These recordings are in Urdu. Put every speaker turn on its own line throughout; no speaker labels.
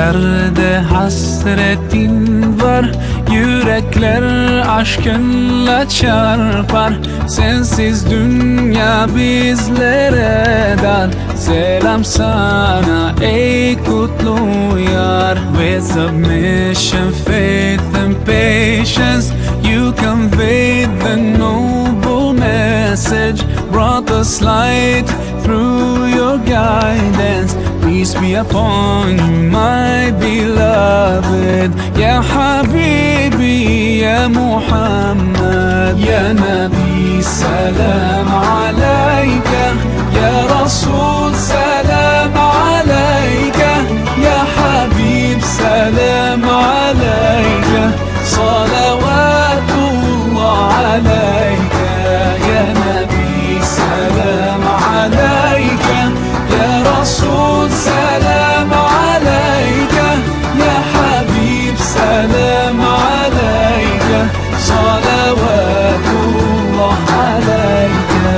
Gözlerde hasretin var, yürekler aşkınla çarpar. Sensiz dünya bizlere dar. Selam sana ey kutlu yar. With submission, faith and patience, you conveyed the noble message, brought us light through your guidance. Peace be upon you, my beloved. Ya Habibi, Ya Muhammad, Ya Nabi, salam alayka. Ya Rasul, salam alayka. Ya Habib, salam alayka. Salawatullah alayka. Ya Nabi, salam alayka. Ya Rasul, salam alayka. Ya Habib, salam alayka. Salawatullah alayka.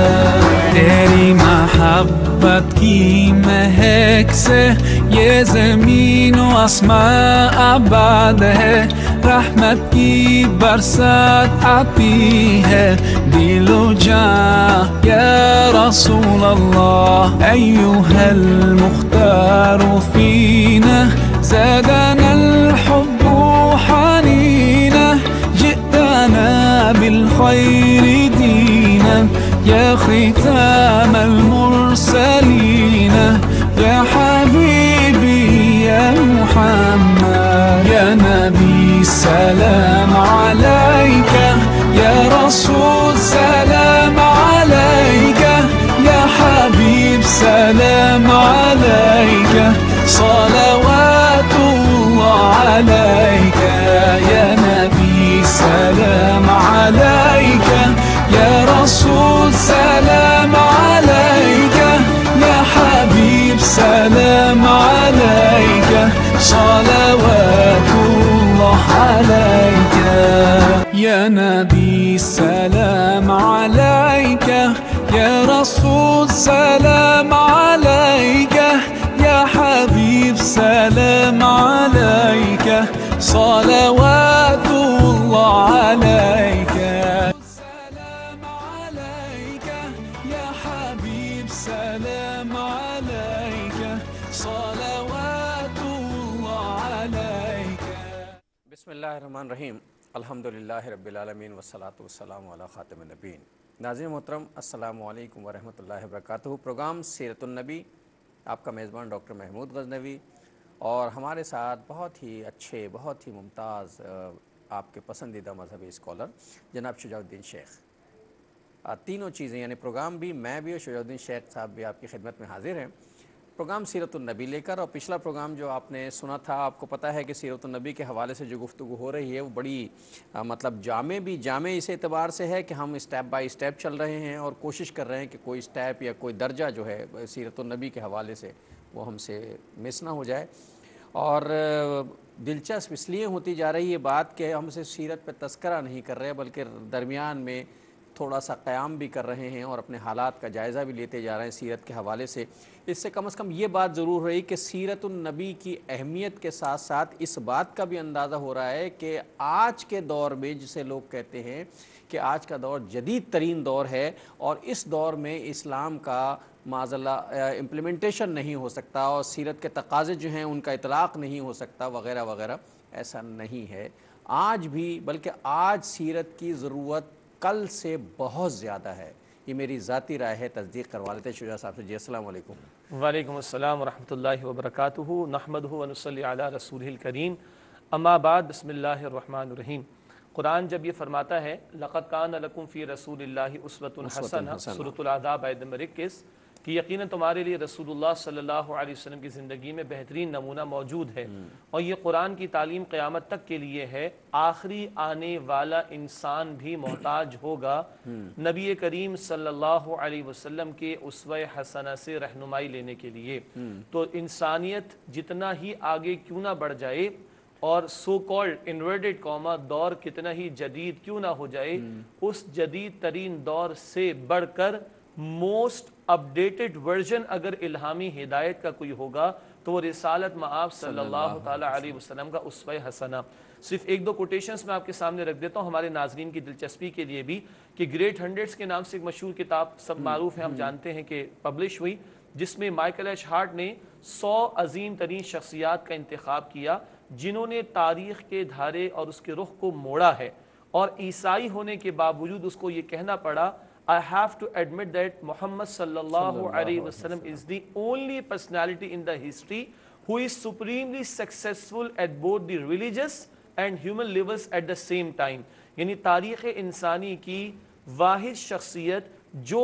Teri محبت کی مہک سے یہ زمین و آسمان آباد ہے. رحمت کی برسات آتی ہے دل و جاں یا رسول اللہ. ایوہ المختار فینا زادنا الحب حنینا. جئتنا بالخیر دینا یا ختام المرسلین. یا حبیبی یا محمد یا نبی سلام علیکہ. یا رسول سلام علیکہ. یا حبیب سلام علیکہ. صلوات اللہ علیکہ. یا نبی سلام علیکہ. یا رسول سلام علیکہ. یا حبیب سلام علیکہ. صلوات اللہ علیکہ. یا نبی سلام علیکہ. یا رسول سلام علیکہ. یا حبیب سلام علیکہ. صلوات اللہ علیکہ. سلام علیکہ. صلوات اللہ علیکہ.
بسم اللہ الرحمن الرحیم. الحمدللہ رب العالمین والصلاة والسلام علی خاتم النبیین. ناظرین محترم السلام علیکم ورحمۃ اللہ وبرکاتہ. پروگرام سیرت النبی، آپ کا میزبان ڈاکٹر محمود غزنوی، اور ہمارے ساتھ بہت ہی اچھے، بہت ہی ممتاز آپ کے پسندیدہ مذہبی اسکالر جناب شجاع الدین شیخ. تینوں چیزیں یعنی پروگرام بھی، میں بھی اور شجاع الدین شیخ صاحب بھی آپ کی خدمت میں حاضر ہیں پروگرام سیرت النبی لے کر. اور پچھلا پروگرام جو آپ نے سنا تھا، آپ کو پتہ ہے کہ سیرت النبی کے حوالے سے جو گفتگو ہو رہی ہے وہ بڑی مطلب جامع اس اعتبار سے ہے کہ ہم اسٹیپ بائی اسٹیپ چل رہے ہیں اور کوشش کر رہے ہیں کہ کوئی اسٹیپ یا کوئی درجہ جو ہے سیرت النبی کے حوالے سے وہ ہم سے مس نہ ہو جائے. اور دلچسپ اس لیے ہوتی جا رہی ہے بات کہ ہم سے سیرت پہ تذکرہ نہیں کر رہے بلکہ درمیان میں تھوڑا سا قیام بھی کر رہے ہیں اور اپنے حالات کا جائزہ بھی لیتے جا رہے ہیں سیرت کے حوالے سے. اس سے کم از کم یہ بات ضرور رہی کہ سیرت النبی کی اہمیت کے ساتھ ساتھ اس بات کا بھی اندازہ ہو رہا ہے کہ آج کے دور میں جسے لوگ کہتے ہیں کہ آج کا دور جدید ترین دور ہے اور اس دور میں اسلام کا معاذاللہ امپلیمنٹیشن نہیں ہو سکتا اور سیرت کے تقاضے جو ہیں ان کا اطلاق نہیں ہو سکتا وغیرہ وغیرہ. ایسا نہیں ہے آج بھی، بلکہ آج سیرت کی ضرورت کل سے بہت زیادہ ہے. یہ میری ذاتی رائے ہے، تصدیق کروا لیتے ہیں شجاع صاحب سے. جی السلام علیکم.
وعلیکم السلام ورحمۃ اللہ وبرکاتہ. نحمدہ ونصلی علی رسولہ الکریم. اما بعد، بسم اللہ الرحمن الرحیم. قرآن جب یہ فرماتا ہے لَقَدْ كَانَ لَكُمْ فِي رَسُولِ اللَّهِ أُسْوَةٌ حَسَنَةٌ، سورۃ العذاب آیت نمبر 21، کہ یقیناً تمہارے لیے رسول اللہ صلی اللہ علیہ وسلم کی زندگی میں بہترین نمونہ موجود ہے. اور یہ قرآن کی تعلیم قیامت تک کے لیے ہے. آخری آنے والا انسان بھی محتاج ہوگا نبی کریم صلی اللہ علیہ وسلم کے اسوہ حسنہ سے رہنمائی لینے کے لیے. تو انسانیت جتنا ہی آگے کیوں نہ بڑھ جائے اور سو کالڈ انورٹڈ کاما دور کتنا ہی جدید کیوں نہ ہو جائے، اس جدید ترین دور سے بڑھ کر موسٹ اپڈیٹڈ ورژن اگر الہامی ہدایت کا کوئی ہوگا تو وہ رسالت مآب صلی اللہ تعالیٰ علیہ وسلم کا اسوہ حسنہ۔ صرف ایک دو کوٹیشنز میں آپ کے سامنے رکھ دیتا ہوں ہمارے ناظرین کی دلچسپی کے لیے بھی، کہ گریٹ ہنڈریڈز کے نام سے ایک مشہور کتاب سب معروف ہے، ہم جانتے ہیں کہ پبلش ہوئی، جس میں مائیکل ایچ ہارٹ نے 100 عظیم ترین شخصیات کا انتخاب کیا جنہوں نے تاریخ کے دھارے اور اس کے رخ کو موڑا ہے، اور عیسائی ہونے کے باوجود اس کو یہ کہنا پڑا I have to admit that Muhammad sallallahu alaihi wasallam is the only personality in the history who is supremely successful at both the religious and human levels at the same time۔ یعنی تاریخ انسانی کی واحد شخصیت جو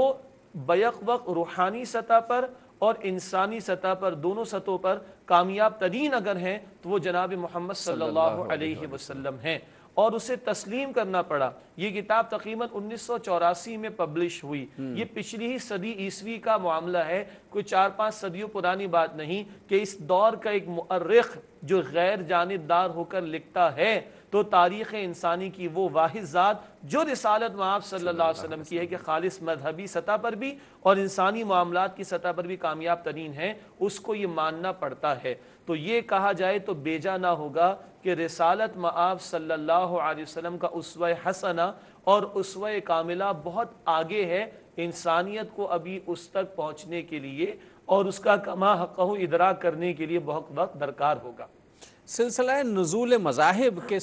بیک وقت روحانی سطح پر اور انسانی سطح پر دونوں سطحوں پر کامیاب ترین اگر ہیں تو وہ جناب محمد صلی اللہ علیہ وسلم ہیں، اور اسے تسلیم کرنا پڑا۔ یہ کتاب تقریباً 1984 میں پبلش ہوئی، یہ پچھلی ہی صدی عیسوی کا معاملہ ہے، کوئی 4-5 صدیوں پرانی بات نہیں، کہ اس دور کا ایک مؤرخ جو غیر جانبدار ہو کر لکھتا ہے تو تاریخ انسانی کی وہ واحد ذات جو رسالت مآب صلی اللہ علیہ وسلم کی ہے کہ خالص مذہبی سطح پر بھی اور انسانی معاملات کی سطح پر بھی کامیاب ترین ہے، اس کو یہ ماننا پڑتا ہے۔ تو یہ کہا جائے تو بیجا نہ ہوگا کہ رسالت مآب صلی اللہ علیہ وسلم کا اسوہ حسنہ اور اسوہ کاملہ بہت آگے ہے انسانیت کو ابھی اس تک پہنچنے کے لیے، اور اس کا کما حقہ ادراک کرنے کے لیے بہت وقت درکار ہوگا۔
سلسلہ نزول مذاہب کے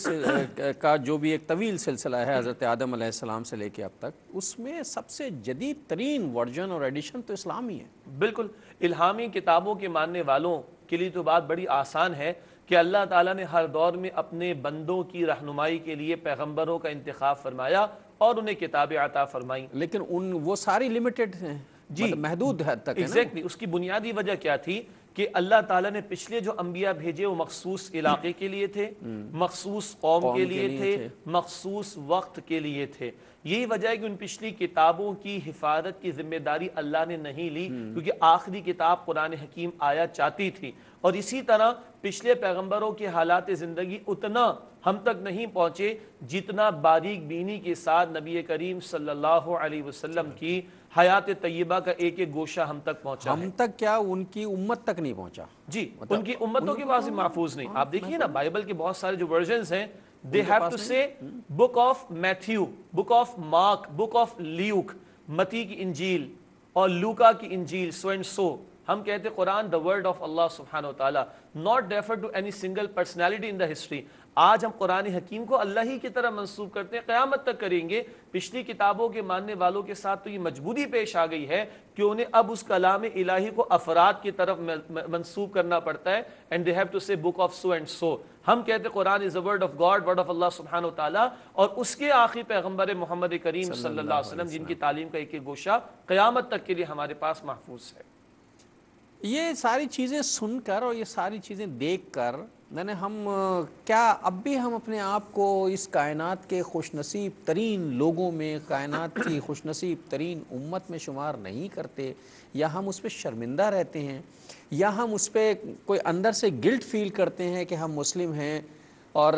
کا جو بھی ایک طویل سلسلہ ہے حضرت آدم علیہ السلام سے لے کے اب تک، اس میں سب سے جدید ترین ورژن اور ایڈیشن تو اسلامی ہے۔
بالکل، الہامی کتابوں کے ماننے والوں کے لیے تو بات بڑی آسان ہے کہ اللہ تعالیٰ نے ہر دور میں اپنے بندوں کی رہنمائی کے لیے پیغمبروں کا انتخاب فرمایا اور انہیں کتابیں عطا فرمائیں،
لیکن وہ ساری لمیٹڈ ہیں،
جی
محدود حد تک ہے نا۔
ایگزیکٹلی، اس کی بنیادی وجہ کیا تھی کہ اللہ تعالیٰ نے پچھلے جو انبیاء بھیجے وہ مخصوص علاقے کے لیے تھے، مخصوص قوم کے لیے تھے، مخصوص وقت کے لیے تھے۔ یہی وجہ ہے کہ ان پچھلی کتابوں کی حفاظت کی ذمہ داری اللہ نے نہیں لی، کیونکہ آخری کتاب قرآن حکیم آیا چاہتی تھی، اور اسی طرح پچھلے پیغمبروں کے حالات زندگی اتنا ہم تک نہیں پہنچے جتنا باریک بینی کے ساتھ نبی کریم صلی اللہ علیہ وسلم کی حیات طیبہ کا ایک ایک گوشہ ہم تک پہنچا ہے۔
ہم تک کیا، ان کی امت تک نہیں پہنچا۔
جی، ان کی امتوں کے پاس محفوظ نہیں۔ آپ دیکھیے نا بائبل کے بہت سارے جو ورژنز ہیں، they have to say book of Matthew, book of Mark, book of Luke، متی کی انجیل اور لوکا کی انجیل، so and so۔ ہم کہتے قرآن the word of Allah سبحانہ وتعالی، not refer to any single personality in the history۔ آج ہم قرآن حکیم کو اللہ ہی کی طرح منسوب کرتے ہیں، قیامت تک کریں گے۔ پچھلی کتابوں کے ماننے والوں کے ساتھ تو یہ مجبوری پیش آ گئی ہے کہ انہیں اب اس کلام الہی کو افراد کی طرف منسوب کرنا پڑتا ہے، and they have to say book of so and so۔ ہم کہتے قرآن is the word of God، word of اللہ سبحانہ وتعالی، اور اس کے آخری پیغمبر محمد کریم صلی اللہ علیہ وسلم جن کی تعلیم کا ایک ایک گوشہ قیامت تک کے لیے ہمارے پاس محفوظ ہے۔
یہ ساری چیزیں سن کر اور یہ ساری چیزیں دیکھ کر ہم کیا اب بھی ہم اپنے آپ کو اس کائنات کے خوش نصیب ترین لوگوں میں، کائنات کی خوش نصیب ترین امت میں شمار نہیں کرتے، یا ہم اس پہ شرمندہ رہتے ہیں، یا ہم اس پہ کوئی اندر سے گلٹ فیل کرتے ہیں کہ ہم مسلم ہیں، اور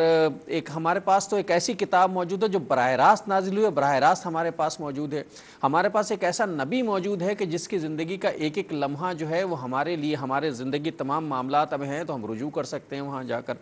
ایک ہمارے پاس تو ایک ایسی کتاب موجود ہے جو براہ راست نازل ہوئی ہے، براہ راست ہمارے پاس موجود ہے، ہمارے پاس ایک ایسا نبی موجود ہے کہ جس کی زندگی کا ایک ایک لمحہ جو ہے وہ ہمارے لیے، ہمارے زندگی تمام معاملات اب ہیں تو ہم رجوع کر سکتے ہیں وہاں جا کر۔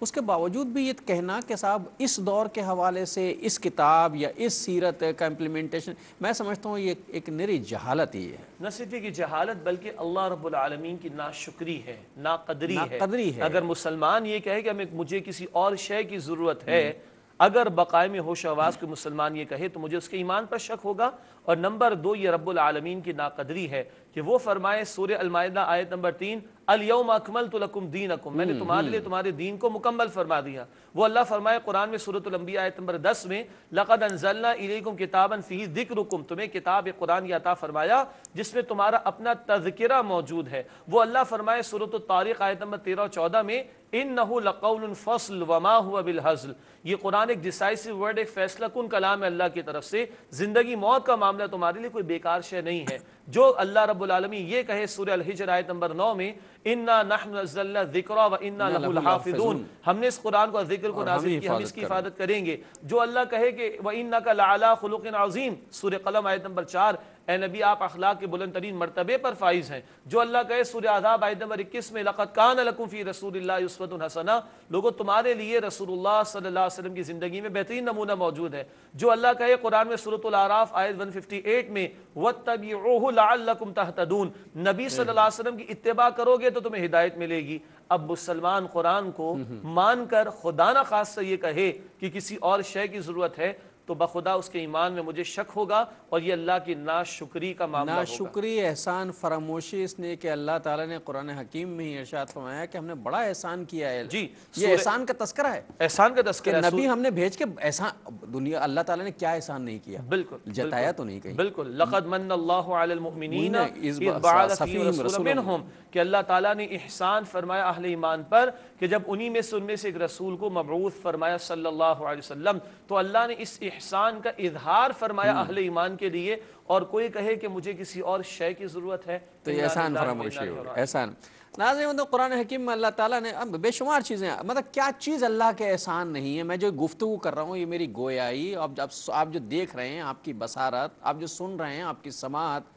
اس کے باوجود بھی یہ کہنا کہ صاحب اس دور کے حوالے سے اس کتاب یا اس سیرت کا امپلیمنٹیشن، میں سمجھتا ہوں یہ ایک نری جہالت ہی ہے۔
نہ صرف یہ جہالت بلکہ اللہ رب العالمین کی ناشکری ہے، ناقدری ہے۔ اگر مسلمان یہ کہے کہ مجھے کسی اور شے کی ضرورت ہے، اگر بقائے میں ہوش آواز کوئی مسلمان یہ کہے تو مجھے اس کے ایمان پر شک ہوگا۔ اور نمبر 2 یہ رب العالمین کی ناقدری ہے کہ وہ فرمائے سورہ المائدہ آیت نمبر 3، الیوم اکملت لکم دینکم، میں نے تمہارے لیے تمہارے دین کو مکمل فرما دیا۔ وہ اللہ فرمائے قرآن میں سورۃ الانبیاء آیت نمبر 10 میں، لقد انزلنا الیکم کتابا فیہ ذکرکم، تمہیں کتاب قرآن عطا فرمایا جس میں تمہارا اپنا تذکرہ موجود ہے۔ وہ اللہ فرمائے سورۃ الطارق آیت نمبر 13 اور 14 میں، انہ لقول فصل وما هو بالہزل، یہ قرآن ایک ڈیسائسو ورڈ، ایک فیصلہ کن کلام ہے اللہ کی طرف سے، زندگی موت کا معاملہ تمہارے لیے کوئی بیکار شے نہیں ہے۔ جو اللہ رب العالمین یہ کہے سورہ الحجر آیت نمبر 9 میں، انا نحن نزلنا الذکر وانا لہ لحافظون، ہم نے اس قرآن کو ذکر کو نازل کیا، ہم اس کی حفاظت کریں گے۔ جو اللہ کہے کہ وانک لعلی خلق عظیم، سورہ قلم آیت نمبر 4، اے نبی آپ اخلاق کے بلند ترین مرتبے پر فائز ہیں۔ جو اللہ کہے سورہ احزاب آیت نمبر 21 میں لقد کان لکم فی رسول اللہ اسوۃ حسنہ، لوگوں تمہارے لیے رسول اللہ صلی اللہ علیہ وسلم کی زندگی میں بہترین نمونہ موجود ہے۔ جو اللہ کہے قرآن میں سورۃ الاعراف آیت 158 میں واتبعوہ لعلکم تہتدون، نبی صلی اللہ علیہ وسلم کی اتباع کرو گے تو تمہیں ہدایت ملے گی۔ اب مسلمان قرآن کو مان کر خدا نہ خواستہ یہ کہے کہ کسی اور شے کی ضرورت ہے تو بخدا اس کے ایمان میں مجھے شک ہوگا، اور یہ اللہ کی ناشکری کا معاملہ ہوگا۔
ناشکری، احسان فراموشی اس نے کہ اللہ تعالیٰ نے قرآن حکیم میں ہی ارشاد فرمایا کہ ہم نے بڑا احسان کیا ہے۔
جی،
یہ احسان کا تذکرہ ہے،
احسان کا
کہ
تذکرہ ہے۔
نبی ہم نے بھیج کے احسان، دنیا اللہ تعالیٰ نے کیا احسان نہیں کیا،
بالکل
جتایا تو نہیں کہیں۔
بالکل، لقد من اللہ علی المؤمنین
اذ
اذ بعث
فیہم
فیہم رسولا منہم، کہ اللہ تعالیٰ نے احسان فرمایا اہل ایمان پر کہ جب انہی میں سے ان میں سے ایک رسول کو مبعوث فرمایا صلی اللہ علیہ وسلم، تو اللہ نے اس احسان کا اظہار فرمایا اہل ایمان کے لیے، اور کوئی کہے کہ مجھے کسی اور شے کی ضرورت ہے
تو یہ احسان فراموشی ہو، احسان۔ ناظرین مطلب قرآن حکیم میں اللہ تعالیٰ نے بے شمار چیزیں، مطلب کیا چیز اللہ کے احسان نہیں ہے۔ میں جو گفتگو کر رہا ہوں یہ میری گویائی، آپ جو دیکھ رہے ہیں، آپ کی بصارت، آپ جو سن رہے ہیں، آپ کی سماعت،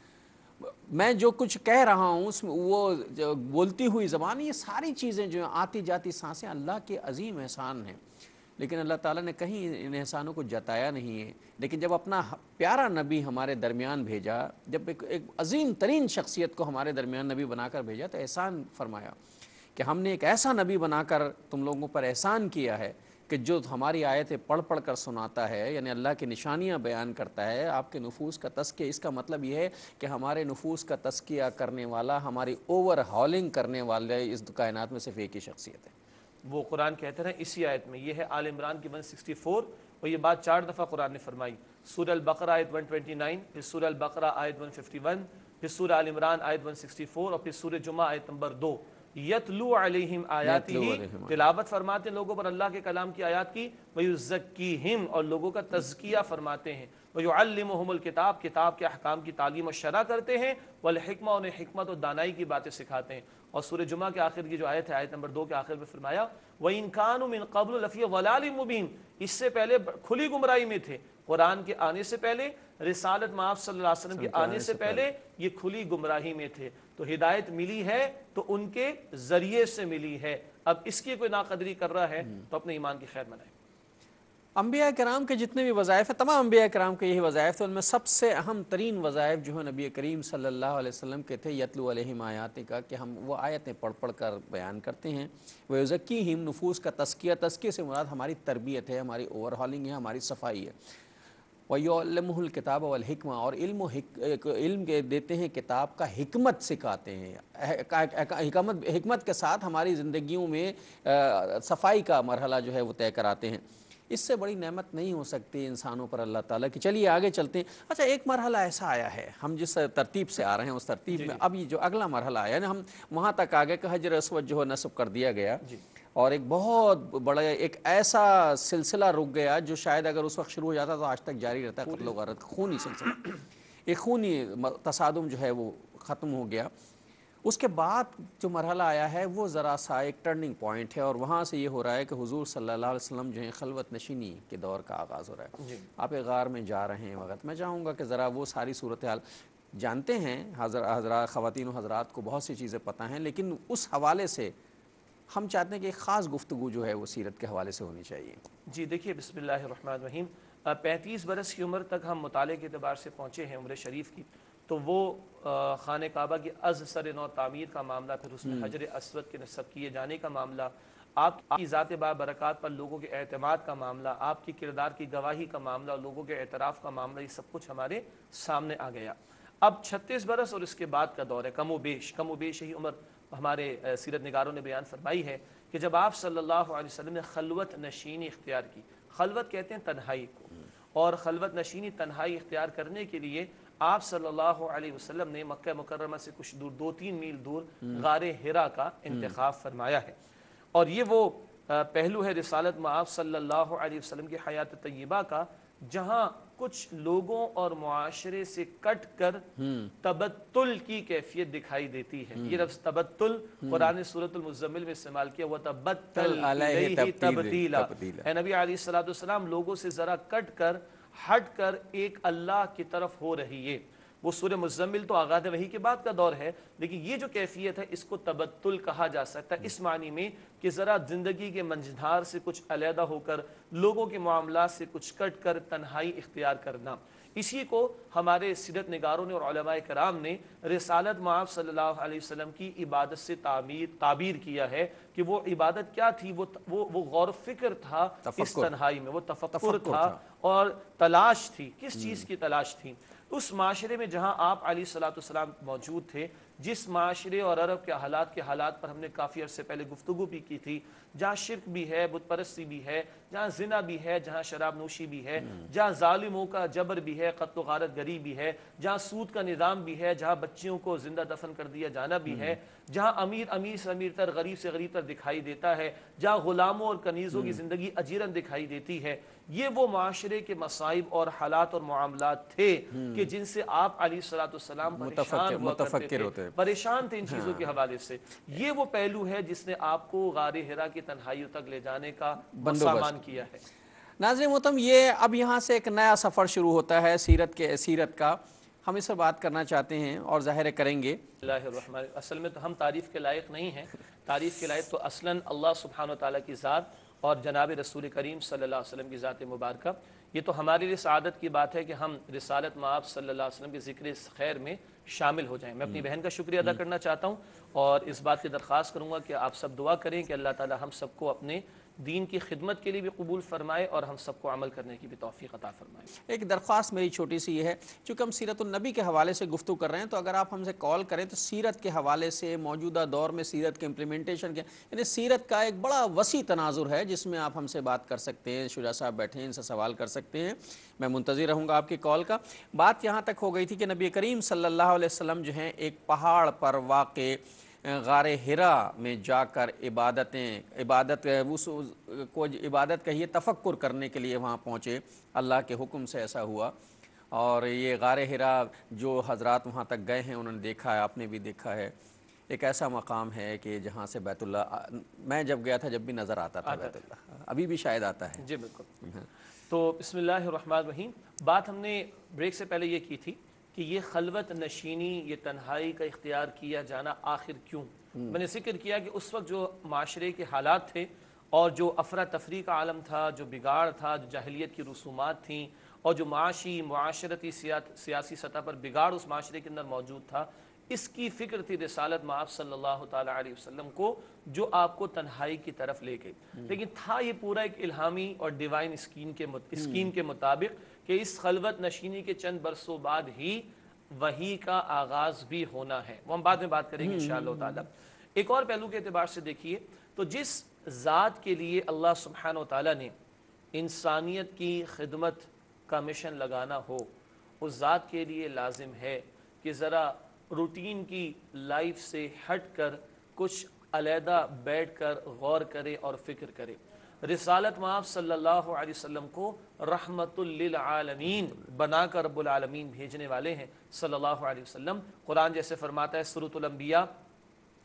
میں جو کچھ کہہ رہا ہوں اس میں وہ جو بولتی ہوئی زبان، یہ ساری چیزیں جو ہیں، آتی جاتی سانسیں اللہ کے عظیم احسان ہیں، لیکن اللہ تعالیٰ نے کہیں ان احسانوں کو جتایا نہیں ہے۔ لیکن جب اپنا پیارا نبی ہمارے درمیان بھیجا، جب ایک عظیم ترین شخصیت کو ہمارے درمیان نبی بنا کر بھیجا، تو احسان فرمایا کہ ہم نے ایک ایسا نبی بنا کر تم لوگوں پر احسان کیا ہے کہ جو ہماری آیتیں پڑھ پڑھ کر سناتا ہے، یعنی اللہ کی نشانیاں بیان کرتا ہے، آپ کے نفوس کا تزکیہ۔ اس کا مطلب یہ ہے کہ ہمارے نفوس کا تزکیہ کرنے والا، ہماری اوور ہالنگ کرنے والے اس کائنات میں صرف ایک ہی شخصیت ہے۔
وہ قرآن کہتے ہیں اسی آیت میں، یہ ہے آل عمران کی 164، اور یہ بات 4 دفعہ قرآن نے فرمائی۔ سورہ البقرہ آیت 129، پھر سورہ البقرہ آیت 151، پھر سورہ آل عمران آیت 164، اور پھر سورہ جمعہ آیت نمبر 2۔ یتلو علیہم آیاتہ، تلاوت فرماتے ہیں لوگوں پر اللہ کے کلام کی آیات کی، ویزکیہم، اور لوگوں کا تزکیہ فرماتے ہیں، ویعلمہم الکتاب، کتاب کے احکام کی تعلیم و شرح کرتے ہیں، والحکمہ، انہیں حکمت و دانائی کی باتیں سکھاتے ہیں۔ اور سورہ جمعہ کے آخر کی جو آیت ہے، آیت نمبر 2 کے آخر میں فرمایا وَإِن كَانُوا مِن قَبْلُ لَفِي ضَلَالٍ مُبِينٍ، اس سے پہلے کھلی گمراہی میں تھے، قرآن کے آنے سے پہلے، رسالت مآب صلی اللہ علیہ وسلم کے آنے سے پہلے یہ کھلی گمراہی میں تھے، تو ہدایت ملی ہے تو ان کے ذریعے سے ملی ہے۔ اب اس کی کوئی ناقدری کر رہا ہے تو اپنے ایمان کی خیر منائے۔
انبیاء کرام کے جتنے بھی وظائف ہیں، تمام انبیاء کرام کے یہی وظائف تھے، ان میں سب سے اہم ترین وظائف جو ہے نبی کریم صلی اللہ علیہ وسلم کے تھے، یتلو علیہم آیاتہ کا، کہ ہم وہ آیتیں پڑھ پڑھ کر بیان کرتے ہیں۔ وَيُزَكِّيهِمْ، نفوس کا تزکیہ، تزکیے سے مراد ہماری تربیت ہے، ہماری اوور ہالنگ ہے، ہماری صفائی ہے۔ وَيُعَلِّمُهُ الْكِتَابَ وَالْحِكْمَةَ، اور علم دیتے ہیں، کتاب کا حکمت سکھاتے ہیں، حکمت کے ساتھ ہماری زندگیوں میں صفائی کا مرحلہ جو ہے وہ طے کراتے ہیں۔ اس سے بڑی نعمت نہیں ہو سکتی انسانوں پر اللہ تعالیٰ کی۔ چلیے آگے چلتے ہیں۔ اچھا، ایک مرحلہ ایسا آیا ہے، ہم جس ترتیب سے آ رہے ہیں اس ترتیب میں اب یہ جو اگلا مرحلہ آیا ہے، ہم وہاں تک آگے کہ حجر اسود جو ہے نصب کر دیا گیا، اور ایک بہت بڑا ایک ایسا سلسلہ رک گیا جو شاید اگر اس وقت شروع ہو جاتا تو آج تک جاری رہتا ہے، قتل و غارت، خونی سلسلہ، ایک خونی تصادم جو ہے وہ ختم ہو گیا۔ اس کے بعد جو مرحلہ آیا ہے وہ ذرا سا ایک ٹرننگ پوائنٹ ہے، اور وہاں سے یہ ہو رہا ہے کہ حضور صلی اللہ علیہ وسلم جو ہیں خلوت نشینی کے دور کا آغاز ہو رہا ہے۔ آپ ایک غار میں جا رہے ہیں وقت، میں چاہوں گا کہ ذرا وہ ساری صورتحال جانتے ہیں، حضرات، خواتین و حضرات کو بہت سی چیزیں پتہ ہیں، لیکن اس حوالے سے ہم چاہتے ہیں کہ ایک خاص گفتگو جو ہے وہ سیرت کے حوالے سے ہونی چاہیے۔
جی دیکھیے، بسم اللہ الرحمن الرحیم، 35 برس کی عمر تک ہم مطالعے کے اعتبار سے پہنچے ہیں عمر شریف کی، تو وہ خانہ کعبہ کی از سر نو تعمیر کا معاملہ، پھر اس میں حجر اسود کے نصب کیے جانے کا معاملہ، آپ کی ذات بابرکات پر لوگوں کے اعتماد کا معاملہ، آپ کی کردار کی گواہی کا معاملہ، لوگوں کے اعتراف کا معاملہ، یہ سب کچھ ہمارے سامنے آ گیا۔ اب 36 برس اور اس کے بعد کا دور ہے، کم و بیش یہی عمر ہمارے سیرت نگاروں نے بیان فرمائی ہے کہ جب آپ صلی اللہ علیہ وسلم نے خلوت نشینی اختیار کی، خلوت کہتے ہیں تنہائی کو، اور خلوت نشینی تنہائی اختیار کرنے کے لیے آپ صلی اللہ علیہ وسلم نے مکہ مکرمہ سے کچھ دور، 2-3 میل دور، غار حرا کا انتخاب فرمایا ہے، اور یہ وہ پہلو ہے رسالت مآب صلی اللہ علیہ وسلم کی حیات طیبہ کا، جہاں کچھ لوگوں اور معاشرے سے کٹ کر تبتل کی کیفیت دکھائی دیتی ہے۔ یہ لفظ تبتل قرآن نے سورۃ المزمل میں استعمال کیا، وَتَبَتَّلْ إِلَيْهِ تَبْتِيلًا، اے نبی علیہ السلام لوگوں سے ذرا کٹ کر، ہٹ کر ایک اللہ کی طرف ہو رہی ہے۔ وہ سورہ مزمل تو آغاز وحی کے بعد کا دور ہے، لیکن یہ جو کیفیت ہے اس کو تبتل کہا جا سکتا ہے، اس معنی میں کہ ذرا زندگی کے منجدھار سے کچھ علیحدہ ہو کر، لوگوں کے معاملات سے کچھ کٹ کر تنہائی اختیار کرنا۔ اسی کو ہمارے سیرت نگاروں نے اور علماء کرام نے رسالت مآب صلی اللہ علیہ وسلم کی عبادت سے تعبیر کیا ہے کہ وہ عبادت کیا تھی، وہ غور و فکر تھا اس تنہائی میں، وہ تفکر تھا اور تلاش تھی۔ کس چیز کی تلاش تھی؟ اس معاشرے میں جہاں آپ علیہ الصلوۃ والسلام موجود تھے، جس معاشرے اور عرب کے حالات پر ہم نے کافی عرصے پہلے گفتگو بھی کی تھی، جہاں شرک بھی ہے، بت پرستی بھی ہے، جہاں زنا بھی ہے، جہاں شراب نوشی بھی ہے، جہاں ظالموں کا جبر بھی ہے، قتل و غارت گری بھی ہے، جہاں سود کا نظام بھی ہے، جہاں بچیوں کو زندہ دفن کر دیا جانا بھی ہے، جہاں امیر سے امیر تر، غریب سے غریب تر دکھائی دیتا ہے، جہاں غلاموں اور کنیزوں کی زندگی اجیرن دکھائی دیتی ہے، یہ وہ معاشرے کے مصائب اور حالات اور معاملات تھے کہ جن سے آپ علیہ الصلوۃ والسلام پریشان ہوا کرتے تھے، پریشان تھے ان چیزوں کے حوالے سے۔ یہ وہ پہلو ہے جس نے آپ کو غار حرا کی تنہائیوں تک لے جانے کا سامان کیا ہے۔
ناظرین محترم، یہ اب یہاں سے ایک نیا سفر شروع ہوتا ہے سیرت کا، ہم اس پر بات کرنا چاہتے ہیں اور ظاہر کریں گے۔
اللہ الرحمن، اصل میں تو ہم تعریف کے لائق نہیں ہیں، تعریف کے لائق تو اصلاً اللہ سبحانہ وتعالیٰ کی ذات اور جناب رسول کریم صلی اللہ علیہ وسلم کی ذات مبارکہ۔ یہ تو ہمارے لیے سعادت کی بات ہے کہ ہم رسالت مآب صلی اللہ علیہ وسلم کے ذکر خیر میں شامل ہو جائیں۔ میں اپنی بہن کا شکریہ ادا کرنا چاہتا ہوں اور اس بات کی درخواست کروں گا کہ آپ سب دعا کریں کہ اللہ تعالی ہم سب کو اپنے دین کی خدمت کے لیے بھی قبول فرمائے اور ہم سب کو عمل کرنے کی بھی توفیق عطا فرمائے۔
ایک درخواست میری چھوٹی سی یہ ہے، چونکہ ہم سیرت النبی کے حوالے سے گفتگو کر رہے ہیں، تو اگر آپ ہم سے کال کریں تو سیرت کے حوالے سے، موجودہ دور میں سیرت کے امپلیمنٹیشن کے، یعنی سیرت کا ایک بڑا وسیع تناظر ہے جس میں آپ ہم سے بات کر سکتے ہیں۔ شجاع صاحب بیٹھے ہیں، ان سے سوال کر سکتے ہیں، میں منتظر رہوں گا آپ کی کال کا۔ بات یہاں تک ہو گئی تھی کہ نبی کریم صلی اللہ علیہ وسلم جو ہیں ایک پہاڑ پر واقع غار حرا میں جا کر عبادت کہیے تفکر کرنے کے لیے وہاں پہنچے، اللہ کے حکم سے ایسا ہوا۔ اور یہ غار حرا جو حضرات وہاں تک گئے ہیں انہوں نے دیکھا ہے، آپ نے بھی دیکھا ہے، ایک ایسا مقام ہے کہ جہاں سے بیت اللہ، میں جب گیا تھا جب بھی نظر آتا تھا بیت اللہ، ابھی بھی شاید آتا ہے۔
جی بالکل۔ تو بسم اللہ الرحمن الرحیم، بات ہم نے بریک سے پہلے یہ کی تھی کہ یہ خلوت نشینی، یہ تنہائی کا اختیار کیا جانا آخر کیوں؟ میں نے ذکر کیا کہ اس وقت جو معاشرے کے حالات تھے اور جو افراتفری کا عالم تھا، جو بگاڑ تھا، جو جاہلیت کی رسومات تھیں اور جو معاشی معاشرتی سیاسی سطح پر بگاڑ اس معاشرے کے اندر موجود تھا، اس کی فکر تھی رسالت مآب صلی اللہ تعالیٰ علیہ وسلم کو جو آپ کو تنہائی کی طرف لے گئی۔ لیکن تھا یہ پورا ایک الہامی اور ڈیوائن اسکیم کے مطابق کہ اس خلوت نشینی کے چند برسوں بعد ہی وحی کا آغاز بھی ہونا ہے، وہ ہم بعد میں بات کریں گے انشاءاللہ تعالیٰ۔ ایک اور پہلو کے اعتبار سے دیکھیے تو جس ذات کے لیے اللہ سبحانہ وتعالیٰ نے انسانیت کی خدمت کا مشن لگانا ہو، اس ذات کے لیے لازم ہے کہ ذرا روٹین کی لائف سے ہٹ کر کچھ علیحدہ بیٹھ کر غور کرے اور فکر کرے۔ رسالت مآب صلی اللہ علیہ وسلم کو رحمت للعالمین بنا کر رب العالمین بھیجنے والے ہیں صلی اللہ علیہ وسلم۔ قرآن جیسے فرماتا ہے سورۃ الانبیاء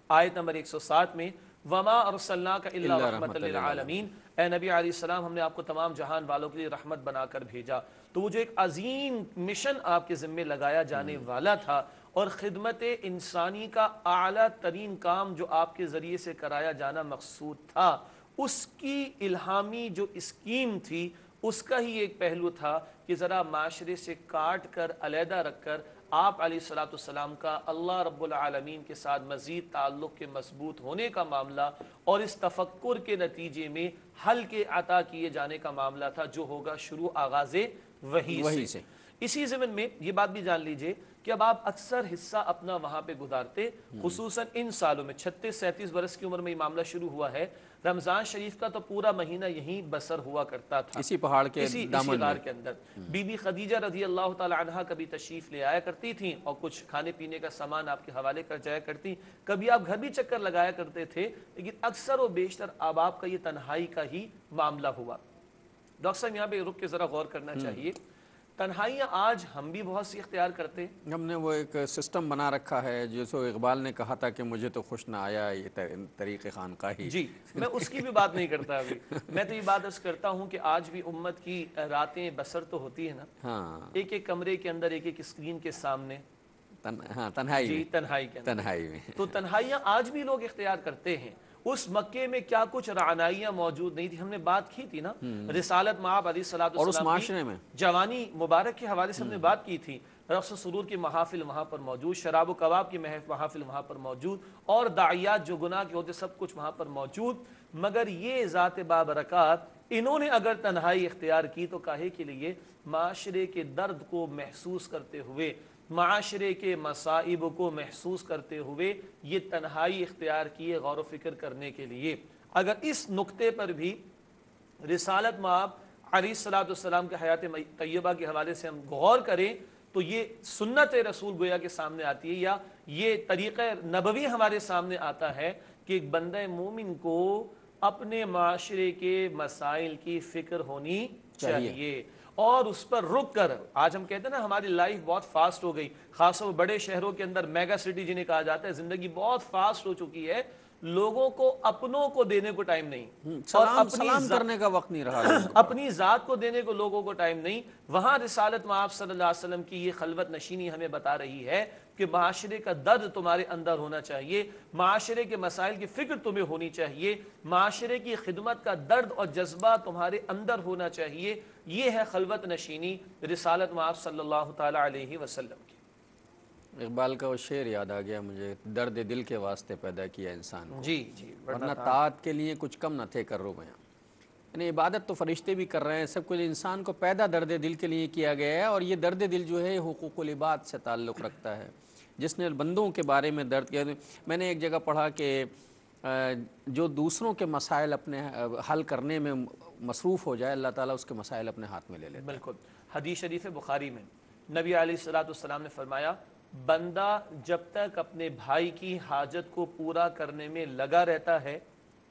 آیت نمبر 107 میں، وَمَا أَرْسَلْنَاكَ إِلَّا رَحْمَةً لِلْعَالَمِينَ، اے نبی علیہ السلام ہم نے آپ کو تمام جہان والوں کے لیے رحمت بنا کر بھیجا۔ تو وہ جو ایک عظیم مشن آپ کے ذمہ لگایا جانے والا تھا اور خدمت انسانی کا اعلیٰ ترین کام جو آپ کے ذریعے سے کرایا جانا مقصود تھا، اس کی الہامی جو اسکیم تھی اس کا ہی ایک پہلو تھا کہ ذرا معاشرے سے کاٹ کر علیحدہ رکھ کر آپ علیہ الصلوۃ والسلام کا اللہ رب العالمین کے ساتھ مزید تعلق کے مضبوط ہونے کا معاملہ اور اس تفکر کے نتیجے میں حل کے عطا کیے جانے کا معاملہ تھا جو ہوگا شروع آغاز وحی سے۔ اسی ضمن میں یہ بات بھی جان لیجئے کہ اب آپ اکثر حصہ اپنا وہاں پہ گزارتے، خصوصاً ان سالوں میں 36-37 برس کی عمر میں یہ معاملہ شروع ہوا ہے، رمضان شریف کا تو پورا مہینہ یہیں بسر ہوا کرتا تھا
اسی پہاڑ کے دامن
غار کے اندر۔ بی بی خدیجہ رضی اللہ تعالی عنہا کبھی تشریف لے آیا کرتی تھیں اور کچھ کھانے پینے کا سامان آپ کے حوالے کر جایا کرتی، کبھی آپ گھر بھی چکر لگایا کرتے تھے، لیکن اکثر و بیشتر اب آپ کا یہ تنہائی کا ہی معاملہ ہوا۔ ڈاکٹر صاحب یہاں پہ رک کے ذرا غور کرنا چاہیے تنہائیاں آج ہم بھی بہت سی اختیار کرتے ہیں.
ہم نے وہ ایک سسٹم بنا رکھا ہے جسو اقبال نے کہا تھا کہ مجھے تو خوش نہ آیا یہ طریق خانقاہی.
جی میں اس کی بھی بات نہیں کرتا ابھی. میں تو یہ بات عرض کرتا ہوں کہ آج بھی امت کی راتیں بسر تو ہوتی ہے نا
ہاں
ایک ایک کمرے کے اندر ایک ایک اسکرین کے سامنے.
ہاں تنہائی
جی
میں.
تنہائی کے اندر.
تنہائی میں
تو تنہائیاں آج بھی لوگ اختیار کرتے ہیں. اس مکے میں کیا کچھ رعنائیاں موجود نہیں تھی. ہم نے بات کی تھی نا رسالت مآب علیہ الصلوۃ
اور اس
والسلام
معاشرے میں
کی جوانی مبارک کے حوالے سے ہم نے بات کی تھی. رقص و سرور کی محافل وہاں پر موجود, شراب و کباب کی محافل وہاں پر موجود, اور داعیات جو گناہ کے ہوتے سب کچھ وہاں پر موجود. مگر یہ ذات بابرکات انہوں نے اگر تنہائی اختیار کی تو کاہے کے لیے؟ معاشرے کے درد کو محسوس کرتے ہوئے, معاشرے کے مصائب کو محسوس کرتے ہوئے یہ تنہائی اختیار کیے غور و فکر کرنے کے لیے. اگر اس نقطے پر بھی رسالت مآب علیہ الصلوۃ والسلام کے حیات طیبہ کے حوالے سے ہم غور کریں تو یہ سنت رسول گویا کے سامنے آتی ہے, یا یہ طریقہ نبوی ہمارے سامنے آتا ہے کہ ایک بندہ مومن کو اپنے معاشرے کے مسائل کی فکر ہونی چاہیے اور اس پر رک کر. آج ہم کہتے ہیں نا ہماری لائف بہت فاسٹ ہو گئی, خاص طور بڑے شہروں کے اندر میگا سٹی جنہیں کہا جاتا ہے, زندگی بہت فاسٹ ہو چکی ہے. لوگوں کو اپنوں کو دینے کو ٹائم نہیں, اور
سلام کرنے کا وقت نہیں رہا,
اپنی ذات کو دینے کو لوگوں کو ٹائم نہیں. وہاں رسالت مآب صلی اللہ علیہ وسلم کی یہ خلوت نشینی ہمیں بتا رہی ہے کہ معاشرے کا درد تمہارے اندر ہونا چاہیے, معاشرے کے مسائل کی فکر تمہیں ہونی چاہیے, معاشرے کی خدمت کا درد اور جذبہ تمہارے اندر ہونا چاہیے. یہ ہے خلوت نشینی رسالت مآب صلی اللہ تعالی علیہ وسلم کی.
اقبال کا وہ شعر یاد آ گیا مجھے, درد دل کے واسطے پیدا کیا انسان کو,
جی جی
ورنہ طاعت کے لیے کچھ کم نہ تھے کر رو بیاں. یعنی عبادت تو فرشتے بھی کر رہے ہیں, سب کچھ انسان کو پیدا درد دل کے لیے کیا گیا ہے, اور یہ درد دل جو ہے حقوق العباد سے تعلق رکھتا ہے. جس نے بندوں کے بارے میں درد کیا, میں نے ایک جگہ پڑھا کہ جو دوسروں کے مسائل اپنے حل کرنے میں مصروف ہو جائے, اللہ تعالیٰ اس کے مسائل اپنے ہاتھ میں لے لیتا ہے.
بالکل. حدیث شریف بخاری میں نبی علیہ الصلوۃ والسلام نے فرمایا بندہ جب تک اپنے بھائی کی حاجت کو پورا کرنے میں لگا رہتا ہے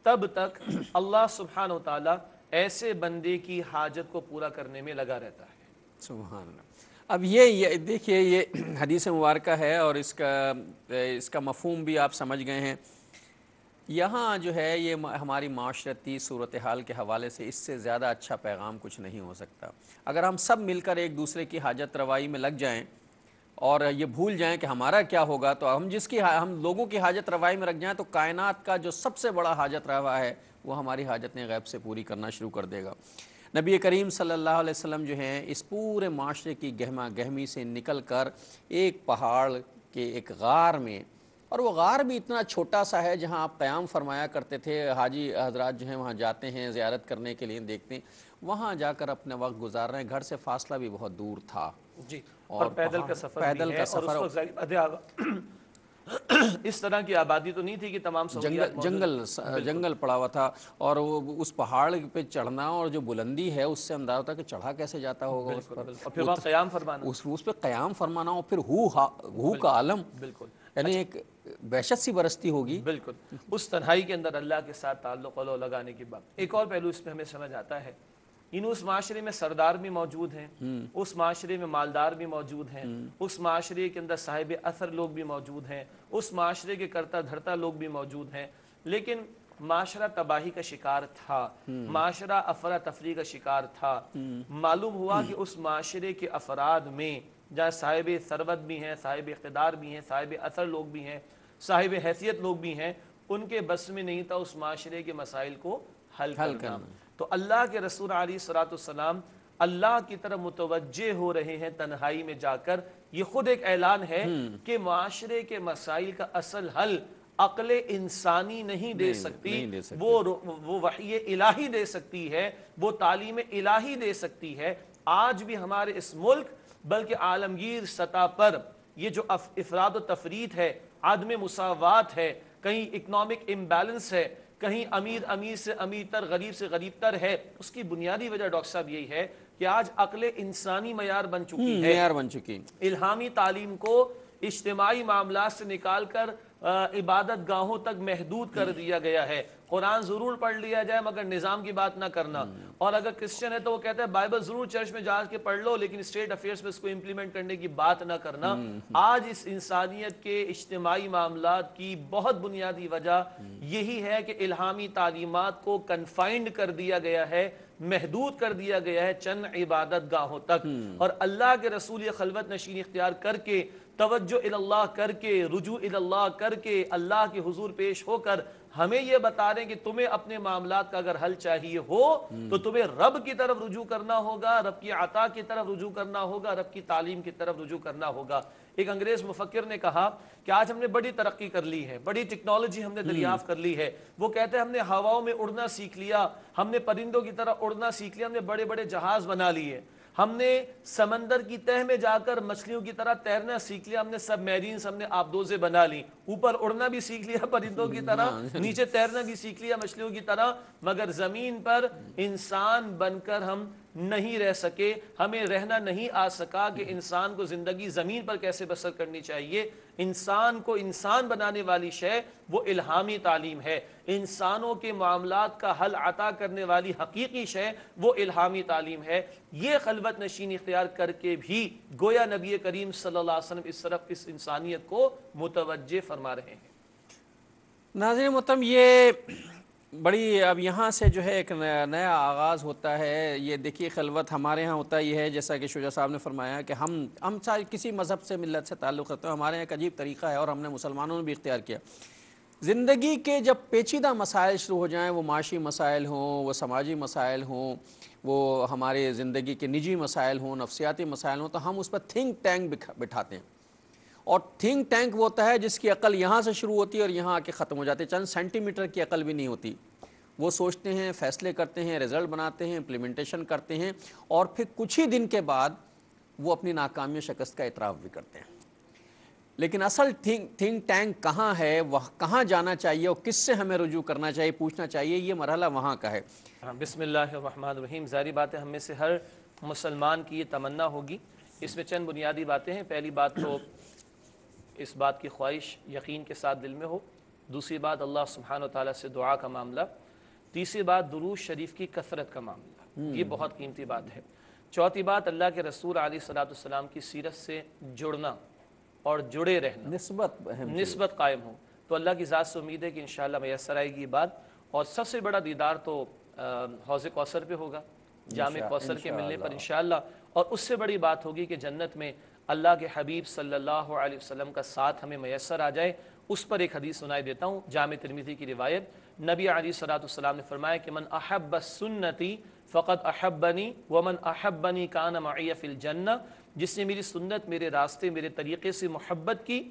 تب تک اللہ سبحانہ و تعالیٰ ایسے بندے کی حاجت کو پورا کرنے میں لگا رہتا ہے.
سبحان اللہ. اب یہ دیکھیے یہ حدیث مبارکہ ہے اور اس کا مفہوم بھی آپ سمجھ گئے ہیں. یہاں جو ہے یہ ہماری معاشرتی صورتحال کے حوالے سے اس سے زیادہ اچھا پیغام کچھ نہیں ہو سکتا. اگر ہم سب مل کر ایک دوسرے کی حاجت روائی میں لگ جائیں اور یہ بھول جائیں کہ ہمارا کیا ہوگا, تو ہم لوگوں کی حاجت روائی میں رکھ جائیں تو کائنات کا جو سب سے بڑا حاجت روا ہے وہ ہماری حاجتیں غیب سے پوری کرنا شروع کر دے گا. نبی کریم صلی اللہ علیہ وسلم جو ہیں اس پورے معاشرے کی گہما گہمی سے نکل کر ایک پہاڑ کے ایک غار میں, اور وہ غار بھی اتنا چھوٹا سا ہے جہاں آپ قیام فرمایا کرتے تھے, حاجی حضرات جو ہیں وہاں جاتے ہیں زیارت کرنے کے لیے, دیکھتے ہیں وہاں جا کر اپنا وقت گزار رہے ہیں. گھر سے فاصلہ بھی بہت دور تھا
جی, اور پیدل کا سفر
پیدل
بھی ہے,
کا سفر,
اور اس وقت اس طرح کی آبادی تو نہیں تھی کہ تمام
جنگل پڑا ہوا تھا, اور وہ اس پہاڑ پہ چڑھنا اور جو بلندی ہے اس سے اندازہ ہوتا کہ چڑھا کیسے جاتا ہوگا اس پر,
اور پھر وہاں قیام فرمانا,
اس پہ قیام فرمانا, اور پھر ہو کا عالم,
بالکل
یعنی ایک وحشت سی برستی ہوگی.
بالکل. اس تنہائی کے اندر اللہ کے ساتھ تعلق لگانے کی بات. ایک اور پہلو اس میں ہمیں سمجھ آتا ہے, اس معاشرے میں سردار بھی موجود ہیں, اس معاشرے میں مالدار بھی موجود ہیں, اس معاشرے کے اندر صاحب اثر لوگ بھی موجود ہیں, اس معاشرے کے کرتا دھرتا لوگ بھی موجود ہیں, لیکن معاشرہ تباہی کا شکار تھا, معاشرہ افراتفری کا شکار تھا. معلوم ہوا کہ اس معاشرے کے افراد میں جہاں صاحب ثروت بھی ہیں, صاحب اقتدار بھی ہیں, صاحب اثر لوگ بھی ہیں, صاحب حیثیت لوگ بھی ہیں, ان کے بس میں نہیں تھا اس معاشرے کے مسائل کو حل کرنا. تو اللہ کے رسول علیہ الصلوۃ والسلام اللہ کی طرف متوجہ ہو رہے ہیں تنہائی میں جا کر. یہ خود ایک اعلان ہے کہ معاشرے کے مسائل کا اصل حل عقل انسانی نہیں دے سکتی, وہ وحی الہی دے سکتی ہے, وہ تعلیم الہی دے سکتی ہے. آج بھی ہمارے اس ملک بلکہ عالمگیر سطح پر یہ جو افراد و تفریط ہے, عدم مساوات ہے, کہیں اکنامک امبیلنس ہے, کہیں امیر سے امیر تر, غریب سے غریب تر ہے, اس کی بنیادی وجہ ڈاکٹر صاحب یہی ہے کہ آج عقل انسانی معیار بن چکی ہے, الہامی تعلیم کو اجتماعی معاملات سے نکال کر عبادت گاہوں تک محدود کر دیا گیا ہے. قرآن ضرور پڑھ لیا جائے مگر نظام کی بات نہ کرنا، اور اگر کرسچن ہے تو وہ کہتا ہے بائبل ضرور چرچ میں جا کے پڑھ لو لیکن اسٹیٹ افیئرس میں اس کو امپلیمنٹ کرنے کی بات نہ کرنا۔ آج اس انسانیت کے اجتماعی معاملات کی بہت بنیادی وجہ یہی ہے کہ الہامی تعلیمات کو کنفائنڈ کر دیا گیا ہے، محدود کر دیا گیا ہے چند عبادت گاہوں تک، اور اللہ کے رسول یہ خلوت نشین اختیار کر کے، توجہ اللہ کر کے، رجوع اللہ کر کے، اللہ کے حضور پیش ہو کر ہمیں یہ بتا رہے ہیں کہ تمہیں اپنے معاملات کا اگر حل چاہیے ہو تو تمہیں رب کی طرف رجوع کرنا ہوگا، رب کی عطا کی طرف رجوع کرنا ہوگا، رب کی تعلیم کی طرف رجوع کرنا ہوگا۔ ایک انگریز مفکر نے کہا کہ آج ہم نے بڑی ترقی کر لی ہے، بڑی ٹیکنالوجی ہم نے دریافت کر لی ہے، وہ کہتے ہیں ہم نے ہواؤں میں اڑنا سیکھ لیا، ہم نے پرندوں کی طرح اڑنا سیکھ لیا، ہم نے بڑے بڑے جہاز بنا لیے، ہم نے سمندر کی تہ میں جا کر مچھلیوں کی طرح تیرنا سیکھ لیا، ہم نے سب میرینز، ہم نے آبدوزیں بنا لی، اوپر اڑنا بھی سیکھ لیا پرندوں کی طرح، نیچے تیرنا بھی سیکھ لیا مچھلیوں کی طرح، مگر زمین پر انسان بن کر ہم نہیں رہ سکے، ہمیں رہنا نہیں آ سکا کہ انسان کو زندگی زمین پر کیسے بسر کرنی چاہیے۔ انسان کو انسان بنانے والی شے وہ الہامی تعلیم ہے، انسانوں کے معاملات کا حل عطا کرنے والی حقیقی شے وہ الہامی تعلیم ہے۔ یہ خلوت نشین اختیار کر کے بھی گویا نبی کریم صلی اللہ علیہ وسلم اس طرف اس انسانیت کو متوجہ فرما رہے ہیں۔
ناظرین محترم، یہ بڑی اب یہاں سے جو ہے ایک نیا آغاز ہوتا ہے۔ یہ دیکھیے خلوت ہمارے ہاں ہوتا یہ ہے جیسا کہ شجاع صاحب نے فرمایا کہ ہم چاہے کسی مذہب سے ملت سے تعلق رکھتے ہیں، ہمارے یہاں ایک عجیب طریقہ ہے اور ہم نے مسلمانوں نے بھی اختیار کیا۔ زندگی کے جب پیچیدہ مسائل شروع ہو جائیں، وہ معاشی مسائل ہوں، وہ سماجی مسائل ہوں، وہ ہمارے زندگی کے نجی مسائل ہوں، نفسیاتی مسائل ہوں، تو ہم اس پر تھنک ٹینک بٹھاتے ہیں، اور تھنک ٹینک وہ ہوتا ہے جس کی عقل یہاں سے شروع ہوتی ہے اور یہاں آ کے ختم ہو جاتی ہے، چند سینٹی میٹر کی عقل بھی نہیں ہوتی۔ وہ سوچتے ہیں، فیصلے کرتے ہیں، رزلٹ بناتے ہیں، امپلیمنٹیشن کرتے ہیں، اور پھر کچھ ہی دن کے بعد وہ اپنی ناکامی و شکست کا اعتراف بھی کرتے ہیں۔ لیکن اصل تھنک ٹینک کہاں ہے، وہ کہاں جانا چاہیے اور کس سے ہمیں رجوع کرنا چاہیے، پوچھنا چاہیے، یہ مرحلہ وہاں کا ہے۔
بسم اللہ الرحمن الرحیم۔ ظاہری بات ہے ہم میں سے ہر مسلمان کی یہ تمنا ہوگی۔ اس میں چند بنیادی باتیں ہیں۔ پہلی بات تو اس بات کی خواہش یقین کے ساتھ دل میں ہو، دوسری بات اللہ سبحانہ و تعالیٰ سے دعا کا معاملہ، تیسری بات درود شریف کی کثرت کا معاملہ، یہ بہت قیمتی بات ہے، چوتھی بات اللہ کے رسول علیہ السلام کی سیرت سے جڑنا اور جڑے رہنا، نسبت قائم ہو۔ تو اللہ کی ذات سے امید ہے کہ انشاءاللہ میسر آئے گی یہ بات، اور سب سے بڑا دیدار تو حوض کوثر پہ ہوگا، جامع کوثر کے ملنے پر انشاءاللہ، اور اس سے بڑی بات ہوگی کہ جنت میں اللہ کے حبیب صلی اللہ علیہ وسلم کا ساتھ ہمیں میسر آ جائے۔ اس پر ایک حدیث سنائی دیتا ہوں، جامع ترمذی کی روایت، نبی علیہ السلام نے فرمایا کہ من احب سنتی فقد احبنی ومن احبنی کان معی فی الجنہ، جس نے میری سنت، میرے راستے، میرے طریقے سے محبت کی،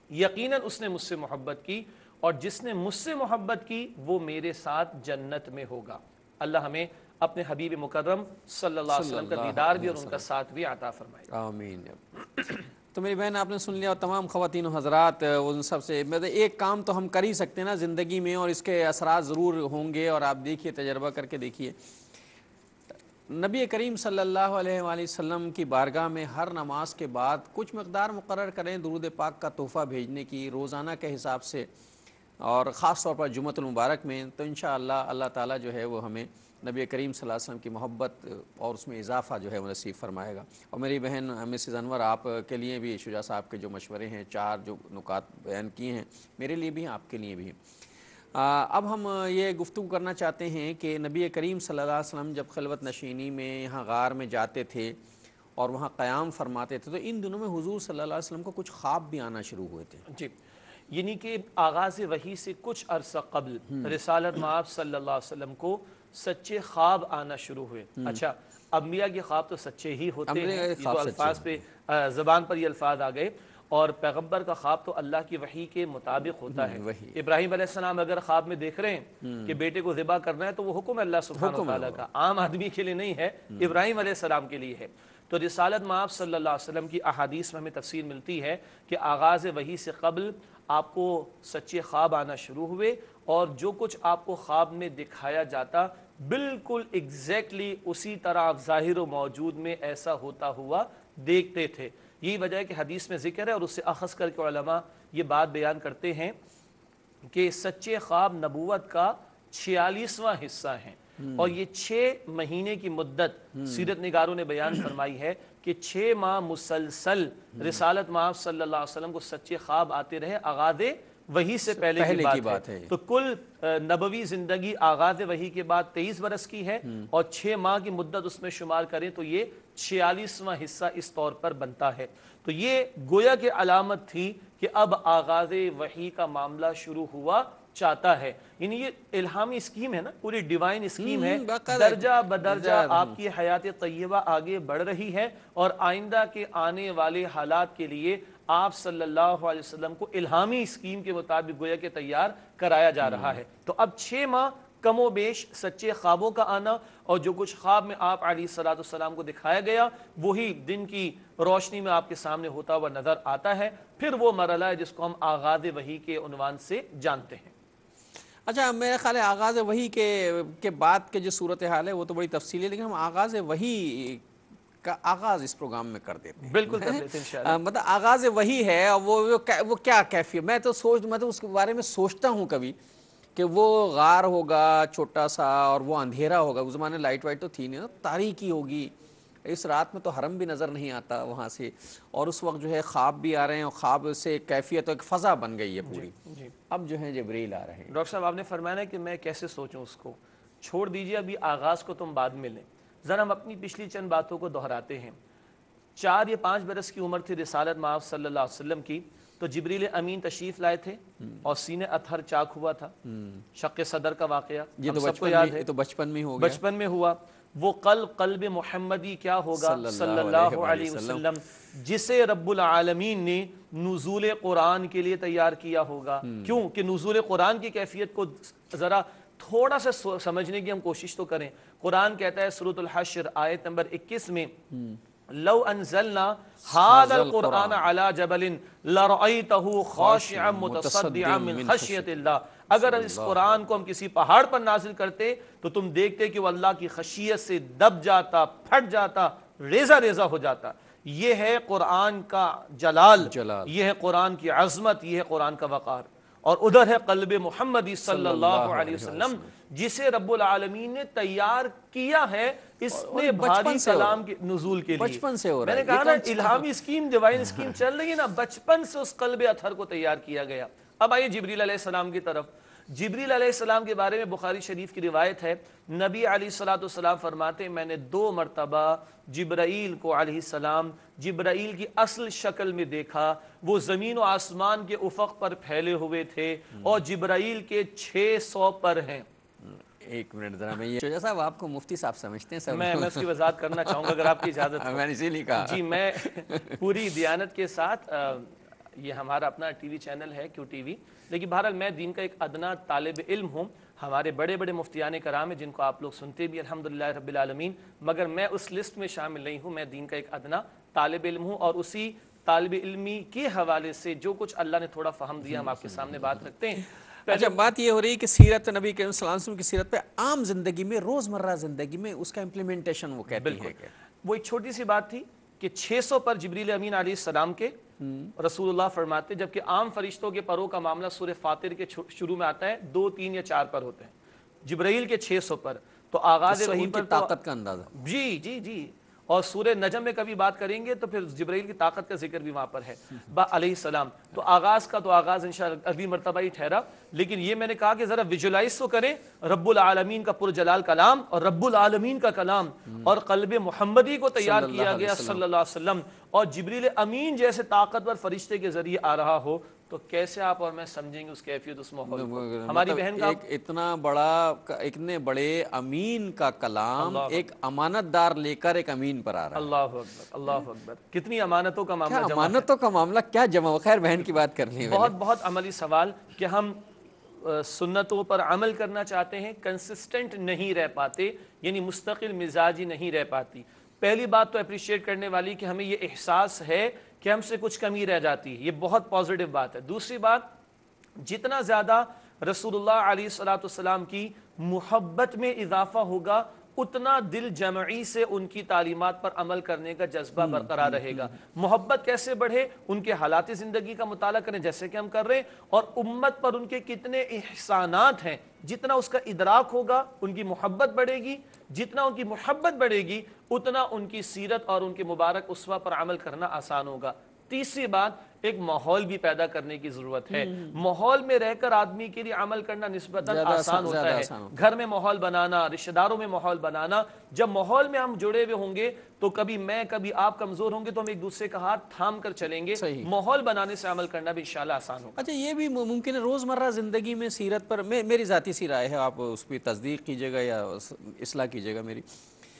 یقیناً اس نے مجھ سے محبت کی، اور جس نے مجھ سے محبت کی وہ میرے ساتھ جنت میں ہوگا۔ اللہ ہمیں اپنے حبیب مکرم صلی اللہ علیہ وسلم کا دیدار بھی اور ان کا ساتھ بھی عطا فرمائے۔
آمین۔ تو میری بہن آپ نے سن لیا، اور تمام خواتین و حضرات، ان سب سے ایک کام تو ہم کر ہی سکتے ہیں نا زندگی میں، اور اس کے اثرات ضرور ہوں گے، اور آپ دیکھیے، تجربہ کر کے دیکھیے، نبی کریم صلی اللہ علیہ وآلہ وسلم کی بارگاہ میں ہر نماز کے بعد کچھ مقدار مقرر کریں درود پاک کا تحفہ بھیجنے کی روزانہ کے حساب سے، اور خاص طور پر جمعۃ المبارک میں، تو انشاءاللہ اللہ تعالیٰ جو ہے وہ ہمیں نبی کریم صلی اللہ علیہ وسلم کی محبت اور اس میں اضافہ جو ہے وہ نصیب فرمائے گا۔ اور میری بہن مسز انور، آپ کے لیے بھی شجاع صاحب کے جو مشورے ہیں، چار جو نکات بیان کیے ہیں، میرے لیے بھی ہیں، آپ کے لیے بھی ہیں۔ اب ہم یہ گفتگو کرنا چاہتے ہیں کہ نبی کریم صلی اللہ علیہ وسلم جب خلوت نشینی میں یہاں غار میں جاتے تھے اور وہاں قیام فرماتے تھے، تو ان دنوں میں حضور صلی اللہ علیہ وسلم کو کچھ خواب بھی آنا شروع ہوئے تھے۔
جی، یعنی کہ آغاز وحی سے کچھ عرصہ قبل رسالت مآب صلی اللہ علیہ وسلم کو سچے خواب آنا شروع ہوئے۔ اچھا، انبیاء کے خواب تو سچے ہی ہوتے ہیں، یہ تو الفاظ پہ زبان پر یہ الفاظ آ گئے، اور پیغمبر کا خواب تو اللہ کی وحی کے مطابق ہوتا ہے۔ ابراہیم علیہ السلام اگر خواب میں دیکھ رہے ہیں کہ بیٹے کو ذبح کرنا ہے تو وہ حکم اللہ سبحانہ وتعالیٰ کا، عام آدمی کے لیے نہیں ہے، ابراہیم علیہ السلام کے لیے ہے۔ تو رسالت مآب صلی اللہ علیہ وسلم کی احادیث میں ہمیں تفصیل ملتی ہے کہ آغاز وحی سے قبل آپ کو سچے خواب آنا شروع ہوئے، اور جو کچھ آپ کو خواب میں دکھایا جاتا بالکل ایگزیکٹلی اسی طرح آپ ظاہر و موجود میں ایسا ہوتا ہوا دیکھتے تھے۔ یہی وجہ ہے کہ حدیث میں ذکر ہے، اور اس سے اخذ کر کے علماء یہ بات بیان کرتے ہیں کہ سچے خواب نبوت کا 46واں حصہ ہیں، اور یہ 6 مہینے کی مدت سیرت نگاروں نے بیان فرمائی ہے کہ 6 ماہ مسلسل رسالت مآب صلی اللہ علیہ وسلم کو سچے خواب آتے رہے، آغاز وحی سے پہلے کی بات ہے۔ تو کل نبوی زندگی آغاز وحی کے بعد 23 برس کی ہے، اور 6 ماہ کی مدت اس میں شمار کریں تو یہ 46واں حصہ اس طور پر بنتا ہے۔ تو یہ گویا کہ علامت تھی کہ اب آغاز وحی کا معاملہ شروع ہوا چاہتا ہے، یعنی یہ الہامی اسکیم ہے نا، پوری ڈیوائن اسکیم ہے، درجہ بدرجہ آپ کی حیات طیبہ آگے بڑھ رہی ہے، اور آئندہ کے آنے والے حالات کے لیے آپ صلی اللہ علیہ وسلم کو الہامی اسکیم کے مطابق گویا کہ تیار کرایا جا رہا ہے۔ تو اب 6 ماہ کم و بیش سچے خوابوں کا آنا، اور جو کچھ خواب میں آپ علیہ السلام کو دکھایا گیا وہی دن کی روشنی میں آپ کے سامنے ہوتا ہوا نظر آتا ہے۔ پھر وہ مرحلہ ہے جس کو ہم آغاز وحی کے عنوان سے جانتے ہیں۔
اچھا، میرا خیال ہے آغاز وحی کے بعد کے جو صورتحال ہے وہ تو بڑی تفصیلی ہے، لیکن ہم آغاز وحی کا آغاز اس پروگرام میں کر دیتے ہیں۔
بالکل کر دیتے ہیں انشاءاللہ۔
مطلب آغاز وحی ہے، وہ کیا کیفیت، میں تو اس کے بارے میں سوچتا ہوں کبھی کہ وہ غار ہوگا چھوٹا سا، اور وہ اندھیرا ہوگا، اس زمانے لائٹ وائٹ تو تھی نہیں، تاریکی ہوگی، اس رات میں تو حرم بھی نظر نہیں آتا وہاں سے، اور اس وقت جو ہے خواب بھی آ رہے ہیں، اور خواب سے کیفیت ایک فضا بن گئی ہے پوری۔ اب جو ہے جبریل آ رہے ہیں۔
ڈاکٹر صاحب آپ نے فرمایا کہ میں کیسے سوچوں اس کو، چھوڑ دیجئے ابھی آغاز کو تم بعد میں لیں، ذرا ہم اپنی پچھلی چند باتوں کو دہراتے ہیں۔ 4 یا 5 برس کی عمر تھی رسالت مآب صلی اللہ علیہ وسلم کی، تو جبریل امین تشریف لائے تھے، اور سینے اطہر چاک ہوا تھا، شق صدر کا واقعہ ہم سب کو یاد ہے،
تو بچپن میں ہو گیا،
بچپن میں ہوا۔ وہ قلب محمدی کیا ہوگا صلی اللہ علیہ وسلم، جسے رب العالمین نے نزول قرآن کے لیے تیار کیا ہوگا۔ کیوں کہ نزول قرآن کی کیفیت کو ذرا تھوڑا سا سمجھنے کی ہم کوشش تو کریں۔ قرآن کہتا ہے سورۃ الحشر آیت نمبر 21 میں، لو انزلنا هذا القرآن على جبل لرأيته خاشعا متصدعا من خشیت اللہ، اگر اس قرآن کو ہم کسی پہاڑ پر نازل کرتے تو تم دیکھتے کہ وہ اللہ کی خشیت سے دب جاتا، پھٹ جاتا، ریزہ ریزہ ہو جاتا۔ یہ ہے قرآن کا جلال، یہ ہے قرآن کی عظمت، یہ ہے قرآن کا وقار۔ اور ادھر ہے قلب محمدی صلی اللہ علیہ وسلم، جسے رب العالمین نے تیار کیا ہے اس نے بھاری کلام کے نزول کے لیے۔
بچپن سے ہو رہا ہے،
میں نے کہا نا الہامی اسکیم، ڈیوائن اسکیم چل رہی ہے نا، بچپن سے اس قلب اطہر کو تیار کیا گیا۔ اب آئیے جبریل علیہ السلام کی طرف۔ جبریل علیہ السلام کے بارے میں بخاری شریف کی روایت ہے، نبی علیہ السلام فرماتے ہیں میں نے 2 مرتبہ جبرائیل کو علیہ السلام جبرائیل کی اصل شکل میں دیکھا، وہ زمین و آسمان کے افق پر پھیلے ہوئے تھے، اور جبرائیل کے 600 پر ہیں۔
ایک منٹ ذرا، میں یہ شجاع صاحب آپ کو مفتی صاحب سمجھتے ہیں سب؟
میں اس کی وضاحت کرنا چاہوں گا اگر آپ کی اجازت ہو۔
میں نے اسی لیے کہا
جی، میں پوری دیانت کے ساتھ، یہ ہمارا اپنا ٹی وی چینل ہے کیو ٹی وی، لیکن بہرحال میں دین کا ایک ادنا طالب علم ہوں۔ ہمارے بڑے بڑے مفتیان کرام ہیں جن کو آپ لوگ سنتے بھی الحمدللہ رب العالمین، مگر میں اس لسٹ میں شامل نہیں ہوں، میں دین کا ایک ادنا طالب علم ہوں، اور اسی طالب علمی کے حوالے سے جو کچھ اللہ نے تھوڑا فہم دیا ہم آپ کے سامنے بات رکھتے ہیں۔
اچھا، بات یہ ہو رہی ہے کہ سیرت نبی کریم صلی اللہ علیہ وسلم کی سیرت پہ عام زندگی میں، روزمرہ زندگی میں اس کا امپلیمنٹیشن وہ کہتی ہے کہ
وہ ایک چھوٹی سی بات تھی کہ 600 پر جبریل امین علیہ السلام کے رسول اللہ فرماتے، جبکہ عام فرشتوں کے پروں کا معاملہ سورہ فاطر کے شروع میں آتا ہے، 2، 3 یا 4 پر ہوتے ہیں، جبرائیل کے 600 پر۔ تو آغاز وحی پر
طاقت کا اندازہ،
جی جی جی، اور سورہ نجم میں کبھی بات کریں گے تو پھر جبرائیل کی طاقت کا ذکر بھی وہاں پر ہے علیہ السلام۔ تو آغاز کا تو آغاز انشاءاللہ اگلی مرتبہ ہی ٹھہرا، لیکن یہ میں نے کہا کہ ذرا ویژولائز تو کریں رب العالمین کا پرجلال کلام، اور رب العالمین کا کلام، اور قلب محمدی کو تیار کیا گیا صلی اللہ علیہ وسلم، اور جبریل امین جیسے طاقتور فرشتے کے ذریعے آ رہا ہو، تو کیسے آپ اور میں سمجھیں گے اس کیفیت، اس ماحول کو؟ ہماری بہن کا
اتنا بڑا، اتنے بڑے امین کا کلام ایک امانت دار لے کر ایک امین پر آ رہا ہے۔
اللہ اکبر، اللہ اکبر، کتنی امانتوں کا معاملہ،
امانتوں کا معاملہ کیا جمع۔ خیر بہن کی بات کرنی ہے،
بہت بہت عملی سوال کہ ہم سنتوں پر عمل کرنا چاہتے ہیں، کنسسٹنٹ نہیں رہ پاتے، یعنی مستقل مزاجی نہیں رہ پاتی۔ پہلی بات تو اپریشیٹ کرنے والی کہ ہمیں یہ احساس ہے کہ ہم سے کچھ کمی رہ جاتی ہے، یہ بہت پازیٹیو بات ہے۔ دوسری بات، جتنا زیادہ رسول اللہ علیہ السلام کی محبت میں اضافہ ہوگا اتنا دل جمعی سے ان کی تعلیمات پر عمل کرنے کا جذبہ برقرار رہے گا۔ محبت کیسے بڑھے؟ ان کے حالات زندگی کا مطالعہ کریں جیسے کہ ہم کر رہے ہیں، اور امت پر ان کے کتنے احسانات ہیں، جتنا اس کا ادراک ہوگا ان کی محبت بڑھے گی، جتنا ان کی محبت بڑھے گی اتنا ان کی سیرت اور ان کے مبارک اسوہ پر عمل کرنا آسان ہوگا۔ تیسری بات، ایک ماحول بھی پیدا کرنے کی ضرورت ہے۔ ماحول میں رہ کر آدمی کے لیے عمل کرنا نسبتاً آسان ہوتا ہے۔ گھر میں ماحول بنانا، رشتہ داروں میں ماحول بنانا، جب ماحول میں ہم جڑے ہوئے ہوں گے تو کبھی میں کبھی آپ کمزور ہوں گے تو ہم ایک دوسرے کا ہاتھ تھام کر چلیں گے۔ ماحول بنانے سے عمل کرنا بھی انشاءاللہ آسان ہوگا۔
اچھا، یہ بھی ممکن ہے روزمرہ زندگی میں سیرت پر، میری ذاتی سی رائے ہے، آپ اس پہ تصدیق کیجیے گا یا اصلاح کیجیے گا میری،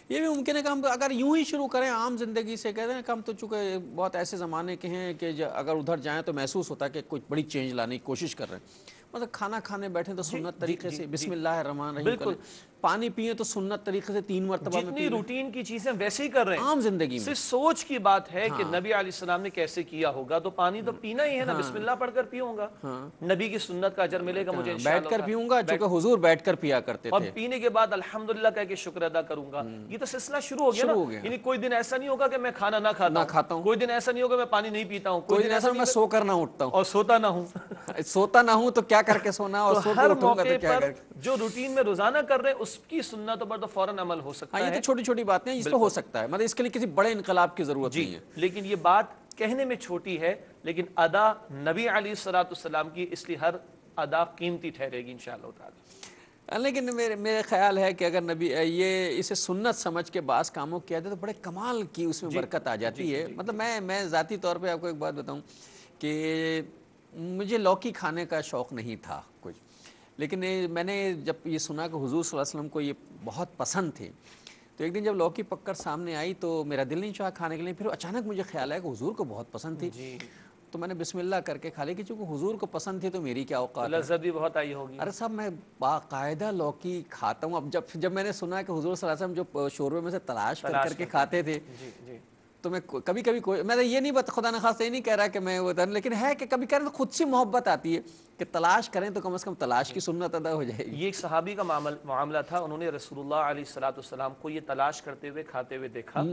یہ بھی ممکن ہے کہ ہم اگر یوں ہی شروع کریں عام زندگی سے، کہتے ہیں کہ ہم تو چونکہ بہت ایسے زمانے کے ہیں کہ اگر ادھر جائیں تو محسوس ہوتا ہے کہ کوئی بڑی چینج لانے کی کوشش کر رہے ہیں، مطلب کھانا کھانے بیٹھیں تو سنت طریقے سے بسم اللہ الرحمن الرحیم کریں، پانی پیئیں تو سنت طریقے سے 3 مرتبہ میں
جتنی روٹین کی چیزیں ویسے ہی کر رہے ہیں
عام زندگی میں۔
صرف سوچ کی بات ہے کہ نبی علیہ السلام نے کیسے کیا ہوگا، تو پانی تو پینا ہی ہے نا، بسم اللہ پڑھ کر پیوں گا، نبی کی سنت کا اجر ملے گا مجھے انشاءاللہ،
بیٹھ کر پیوں گا چونکہ حضور بیٹھ کر پیا کرتے
اور
تھے،
پینے کے بعد الحمدللہ کہہ کے شکر ادا کروں گا۔ یہ تو سلسلہ شروع ہو گیا نا، یعنی کوئی دن ایسا نہیں ہوگا کہ میں کھانا نہ کھاتا ہوں، کوئی دن ایسا نہیں ہوگا میں پانی نہیں پیتا ہوں،
کوئی دن ایسا میں سو کر نہ اٹھتا ہوں
اور سوتا نہ ہوں،
سوتا نہ ہوں تو کیا کر کے سونا، اور سو
ہر
کر اٹھوں گا
موقع
تو کیا
پر
کر کے،
جو روٹین میں روزانہ کر رہے ہیں اس کی سنتوں پر تو فوراً عمل ہو سکتا
یہ
ہے۔
تو چھوٹی چھوٹی باتیں ہیں، اس پہ ہو سکتا ہے، مطلب اس کے لیے کسی بڑے انقلاب کی ضرورت نہیں ہے۔
لیکن یہ بات کہنے میں چھوٹی ہے لیکن ادا نبی علیہ السلام کی، اس لیے ہر ادا قیمتی ٹھہرے گی انشاءاللہ تعالی۔
لیکن میرے خیال ہے کہ اگر نبی یہ اسے سنت سمجھ کے بعض کاموں کیا جائے تو بڑے کمال کی اس میں برکت آ جاتی ہے۔ مطلب میں ذاتی طور پہ آپ کو ایک بات بتاؤں کہ مجھے لوکی کھانے کا شوق نہیں تھا کچھ، لیکن میں نے جب یہ سنا کہ حضور صلی اللہ علیہ وسلم کو یہ بہت پسند تھے تو ایک دن جب لوکی پک کر سامنے آئی تو میرا دل نہیں چاہا کھانے کے لیے، پھر اچانک مجھے خیال آیا کہ حضور کو بہت پسند تھی تو میں نے بسم اللہ کر کے کھا لی، کہ چونکہ حضور کو پسند تھی تو میری کیا اوقات ہے۔
لذت بھی بہت آئی ہوگی۔
ارے صاحب میں باقاعدہ لوکی کھاتا ہوں۔ اب جب میں نے سنا کہ حضور صلی اللہ علیہ وسلم جو شوربے میں سے تلاش کر کے کھاتے تھے تو میں کبھی میں یہ نہیں خدا نخواستہ یہ نہیں کہہ رہا کہ میں وہ، لیکن ہے کہ کبھی کہہ رہا تو خود سی محبت آتی ہے کہ تلاش کریں تو کم از کم تلاش کی سنت ادا ہو جائے گی۔
یہ ایک صحابی کا معاملہ تھا، انہوں نے رسول اللہ علیہ السلام کو یہ تلاش کرتے ہوئے کھاتے ہوئے دیکھا،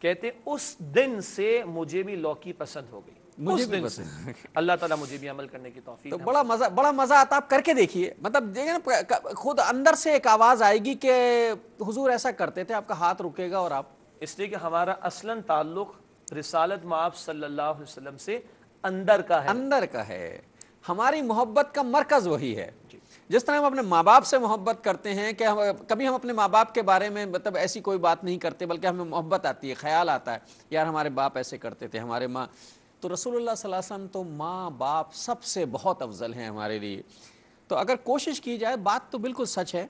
کہتے اس دن سے مجھے بھی لوکی پسند ہو گئی،
مجھے بھی پسند۔
اللہ تعالیٰ مجھے بھی عمل کرنے کی توفیق۔
تو بڑا مزہ آتا، آپ کر کے دیکھیے، مطلب دیکھیں نا خود اندر سے ایک آواز آئے گی کہ حضور ایسا کرتے تھے، آپ کا ہاتھ رکے گا اور آپ،
اس لیے کہ ہمارا اصلاً تعلق رسالت مآب صلی اللہ علیہ وسلم سے اندر کا ہے،
ہماری محبت کا مرکز وہی ہے۔ جس طرح ہم اپنے ماں باپ سے محبت کرتے ہیں کہ کبھی ہم اپنے ماں باپ کے بارے میں مطلب ایسی کوئی بات نہیں کرتے، بلکہ ہمیں محبت آتی ہے، خیال آتا ہے یار ہمارے باپ ایسے کرتے تھے، ہمارے ماں، تو رسول اللہ صلی اللہ علیہ وسلم تو ماں باپ سب سے بہت افضل ہیں ہمارے لیے۔ تو اگر کوشش کی جائے، بات تو بالکل سچ ہے،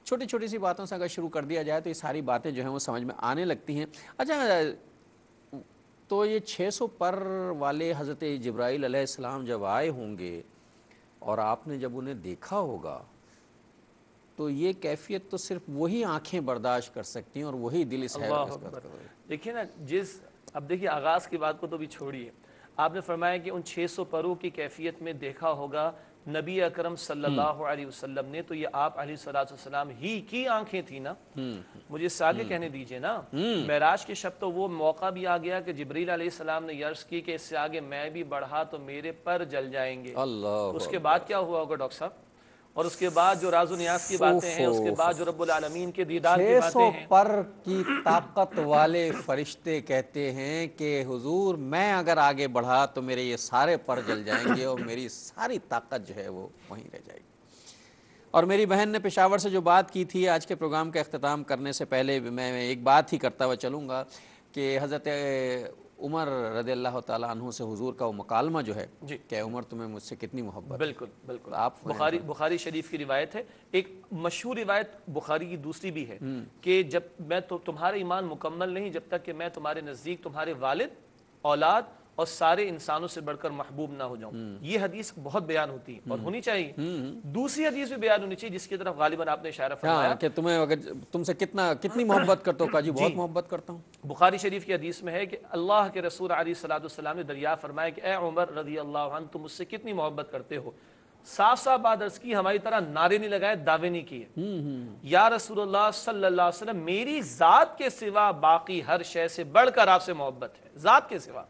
چھوٹی چھوٹی سی باتوں سے اگر شروع کر دیا جائے تو یہ ساری باتیں جو ہیں وہ سمجھ میں آنے لگتی ہیں۔ اچھا، تو یہ 600 پر والے حضرت جبرائیل علیہ السلام جب آئے ہوں گے اور آپ نے جب انہیں دیکھا ہوگا تو یہ کیفیت تو صرف وہی آنکھیں برداشت کر سکتی ہیں اور وہی دل اس حیرت کر۔
دیکھیے نا، اب دیکھیے آغاز کی بات کو تو بھی چھوڑیے، آپ نے فرمایا کہ ان 600 پروں کی کیفیت میں دیکھا ہوگا نبی اکرم صلی اللہ علیہ وسلم نے، تو یہ آپ علیہ السلام ہی کی آنکھیں تھی نا۔ مجھے اس سے آگے کہنے دیجئے نا، معراج کے شب تو وہ موقع بھی آ گیا کہ جبریل علیہ السلام نے عرض کی کہ اس سے آگے میں بھی بڑھا تو میرے پر جل جائیں گے۔ اس کے بعد کیا ہوا ہوگا ڈاکٹر صاحب؟ اور اس کے بعد جو راز و نیاز کی باتیں ہیں، اس کے بعد جو رب العالمین کے دیدار کی باتیں ہیں۔
600 پر کی طاقت والے فرشتے کہتے ہیں کہ حضور میں اگر آگے بڑھا تو میرے یہ سارے پر جل جائیں گے اور میری ساری طاقت جو ہے وہ وہیں رہ جائے گی۔ اور میری بہن نے پشاور سے جو بات کی تھی، آج کے پروگرام کا اختتام کرنے سے پہلے میں ایک بات ہی کرتا ہوا چلوں گا کہ حضرت عمر رضی اللہ تعالیٰ عنہ سے حضور کا وہ مکالمہ جو ہے کہ عمر تمہیں مجھ سے کتنی محبت ہے۔
بالکل آپ بخاری شریف کی روایت ہے، ایک مشہور روایت بخاری کی دوسری بھی ہے کہ جب میں تمہارا ایمان مکمل نہیں جب تک کہ میں تمہارے نزدیک تمہارے والد، اولاد اور سارے انسانوں سے بڑھ کر محبوب نہ ہو جاؤں۔ یہ حدیث بہت بیان ہوتی ہے اور ہونی چاہیے۔ دوسری حدیث بھی بیان ہونی چاہیے جس کی طرف غالباً آپ نے اشارہ فرمایا
کہ تم سے کتنی محبت کرتا ہوں، کہا جی بہت محبت کرتا ہوں۔
بخاری شریف کی حدیث میں ہے کہ اللہ کے رسول علیہ السلام نے دریافت فرمایا کہ اے عمر رضی اللہ عنہ، تم مجھ سے کتنی محبت کرتے ہو؟ صاف صاف بات عرض کی، ہماری طرح نعرے نہیں لگائے، دعوے نہیں کیے۔ یا رسول اللہ صلی اللہ علیہ وسلم، میری ذات کے سوا باقی ہر شے سے بڑھ کر آپ سے محبت ہے، ذات کے سوا۔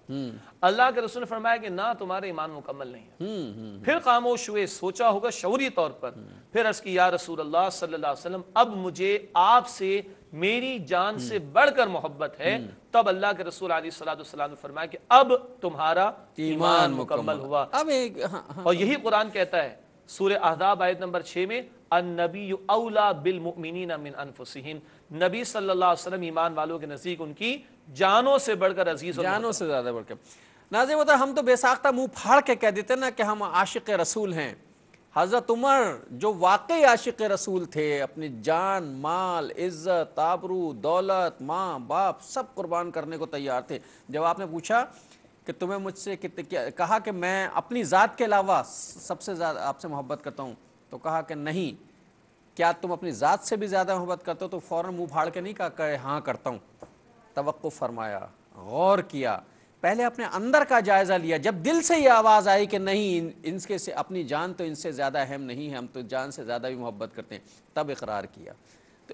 اللہ کے رسول نے فرمایا کہ نہ، تمہارے ایمان مکمل نہیں ہے۔ پھر خاموش ہوئے، سوچا ہوگا شعوری طور پر، پھر عرض کی یا رسول اللہ صلی اللہ علیہ وسلم، اب مجھے آپ سے میری جان سے بڑھ کر محبت ہے۔ تب اللہ کے رسول علیہ السلام نے فرمایا کہ اب تمہارا ایمان مکمل ہوا۔
اب ایک
اور یہی قرآن کہتا ہے سورہ احزاب آیت نمبر 6 میں، النبی اولا بالمؤمنین من انفسہم، نبی صلی اللہ علیہ وسلم ایمان والوں کے نزدیک ان کی جانوں سے بڑھ کر عزیز اور
جانوں سے زیادہ بڑھ کے۔ ناظرین ہوتا ہے، ہم تو بے ساختہ منہ پھاڑ کے کہہ دیتے نا کہ ہم عاشق رسول ہیں۔ حضرت عمر جو واقعی عاشق رسول تھے، اپنی جان، مال، عزت، آبرو، دولت، ماں باپ سب قربان کرنے کو تیار تھے۔ جب آپ نے پوچھا کہ تمہیں مجھ سے کہا کہ میں اپنی ذات کے علاوہ سب سے زیادہ آپ سے محبت کرتا ہوں، تو کہا کہ نہیں، کیا تم اپنی ذات سے بھی زیادہ محبت کرتے ہو؟ تو فوراً منہ پھاڑ کے نہیں کہا کہ ہاں کرتا ہوں، توقف فرمایا، غور کیا، پہلے اپنے اندر کا جائزہ لیا۔ جب دل سے یہ آواز آئی کہ نہیں، ان کے سے اپنی جان تو ان سے زیادہ اہم نہیں ہے، ہم تو جان سے زیادہ بھی محبت کرتے ہیں، تب اقرار کیا۔ تو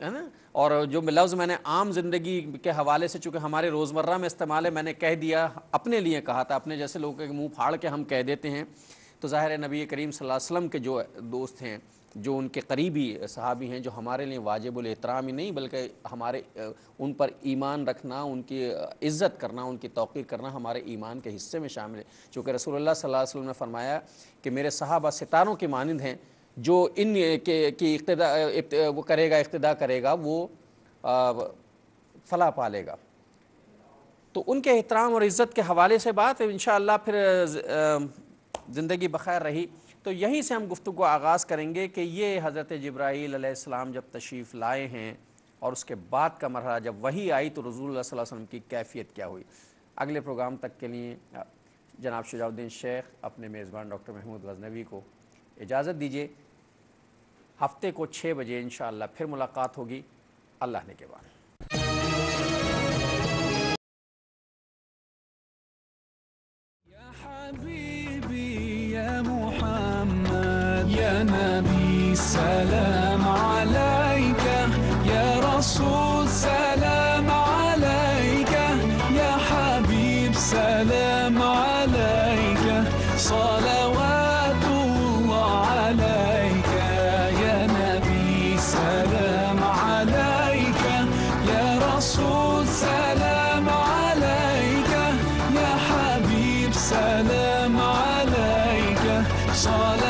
ہے نا، اور جو لفظ میں نے عام زندگی کے حوالے سے، چونکہ ہمارے روزمرہ میں استعمال ہے، میں نے کہہ دیا، اپنے لیے کہا تھا، اپنے جیسے لوگوں کے منہ پھاڑ کے ہم کہہ دیتے ہیں، تو ظاہر ہے نبی کریم صلی اللہ علیہ وسلم کے جو دوست ہیں، جو ان کے قریبی صحابی ہیں، جو ہمارے لیے واجب الاحترام ہی نہیں بلکہ ہمارے ان پر ایمان رکھنا، ان کی عزت کرنا، ان کی توقیر کرنا ہمارے ایمان کے حصے میں شامل ہے۔ چونکہ رسول اللہ صلی اللہ علیہ وسلم نے فرمایا کہ میرے صحابہ ستاروں کے مانند ہیں، جو ان کی وہ کرے گا، اقتداء کرے گا، وہ فلاح پالے گا۔ تو ان کے احترام اور عزت کے حوالے سے بات انشاءاللہ پھر زندگی بخیر رہی تو یہیں سے ہم گفتگو آغاز کریں گے کہ یہ حضرت جبرائیل علیہ السلام جب تشریف لائے ہیں اور اس کے بعد کا مرحلہ جب وحی آئی تو رسول اللہ صلی اللہ علیہ وسلم کی کیفیت کیا ہوئی۔ اگلے پروگرام تک کے لیے جناب شجاع الدین شیخ اپنے میزبان ڈاکٹر محمود غزنوی کو اجازت دیجیے۔ ہفتے کو 6 بجے انشاءاللہ پھر ملاقات ہوگی، اللہ نے کے بعد۔
حبيبي يا محمد يا نبي سلام عليك يا رسول سلام عليك يا حبيب سلام عليك صلوات الله عليك يا نبي سلام عليك يا رسول سلام عليك يا حبيب سلام عليك صلاة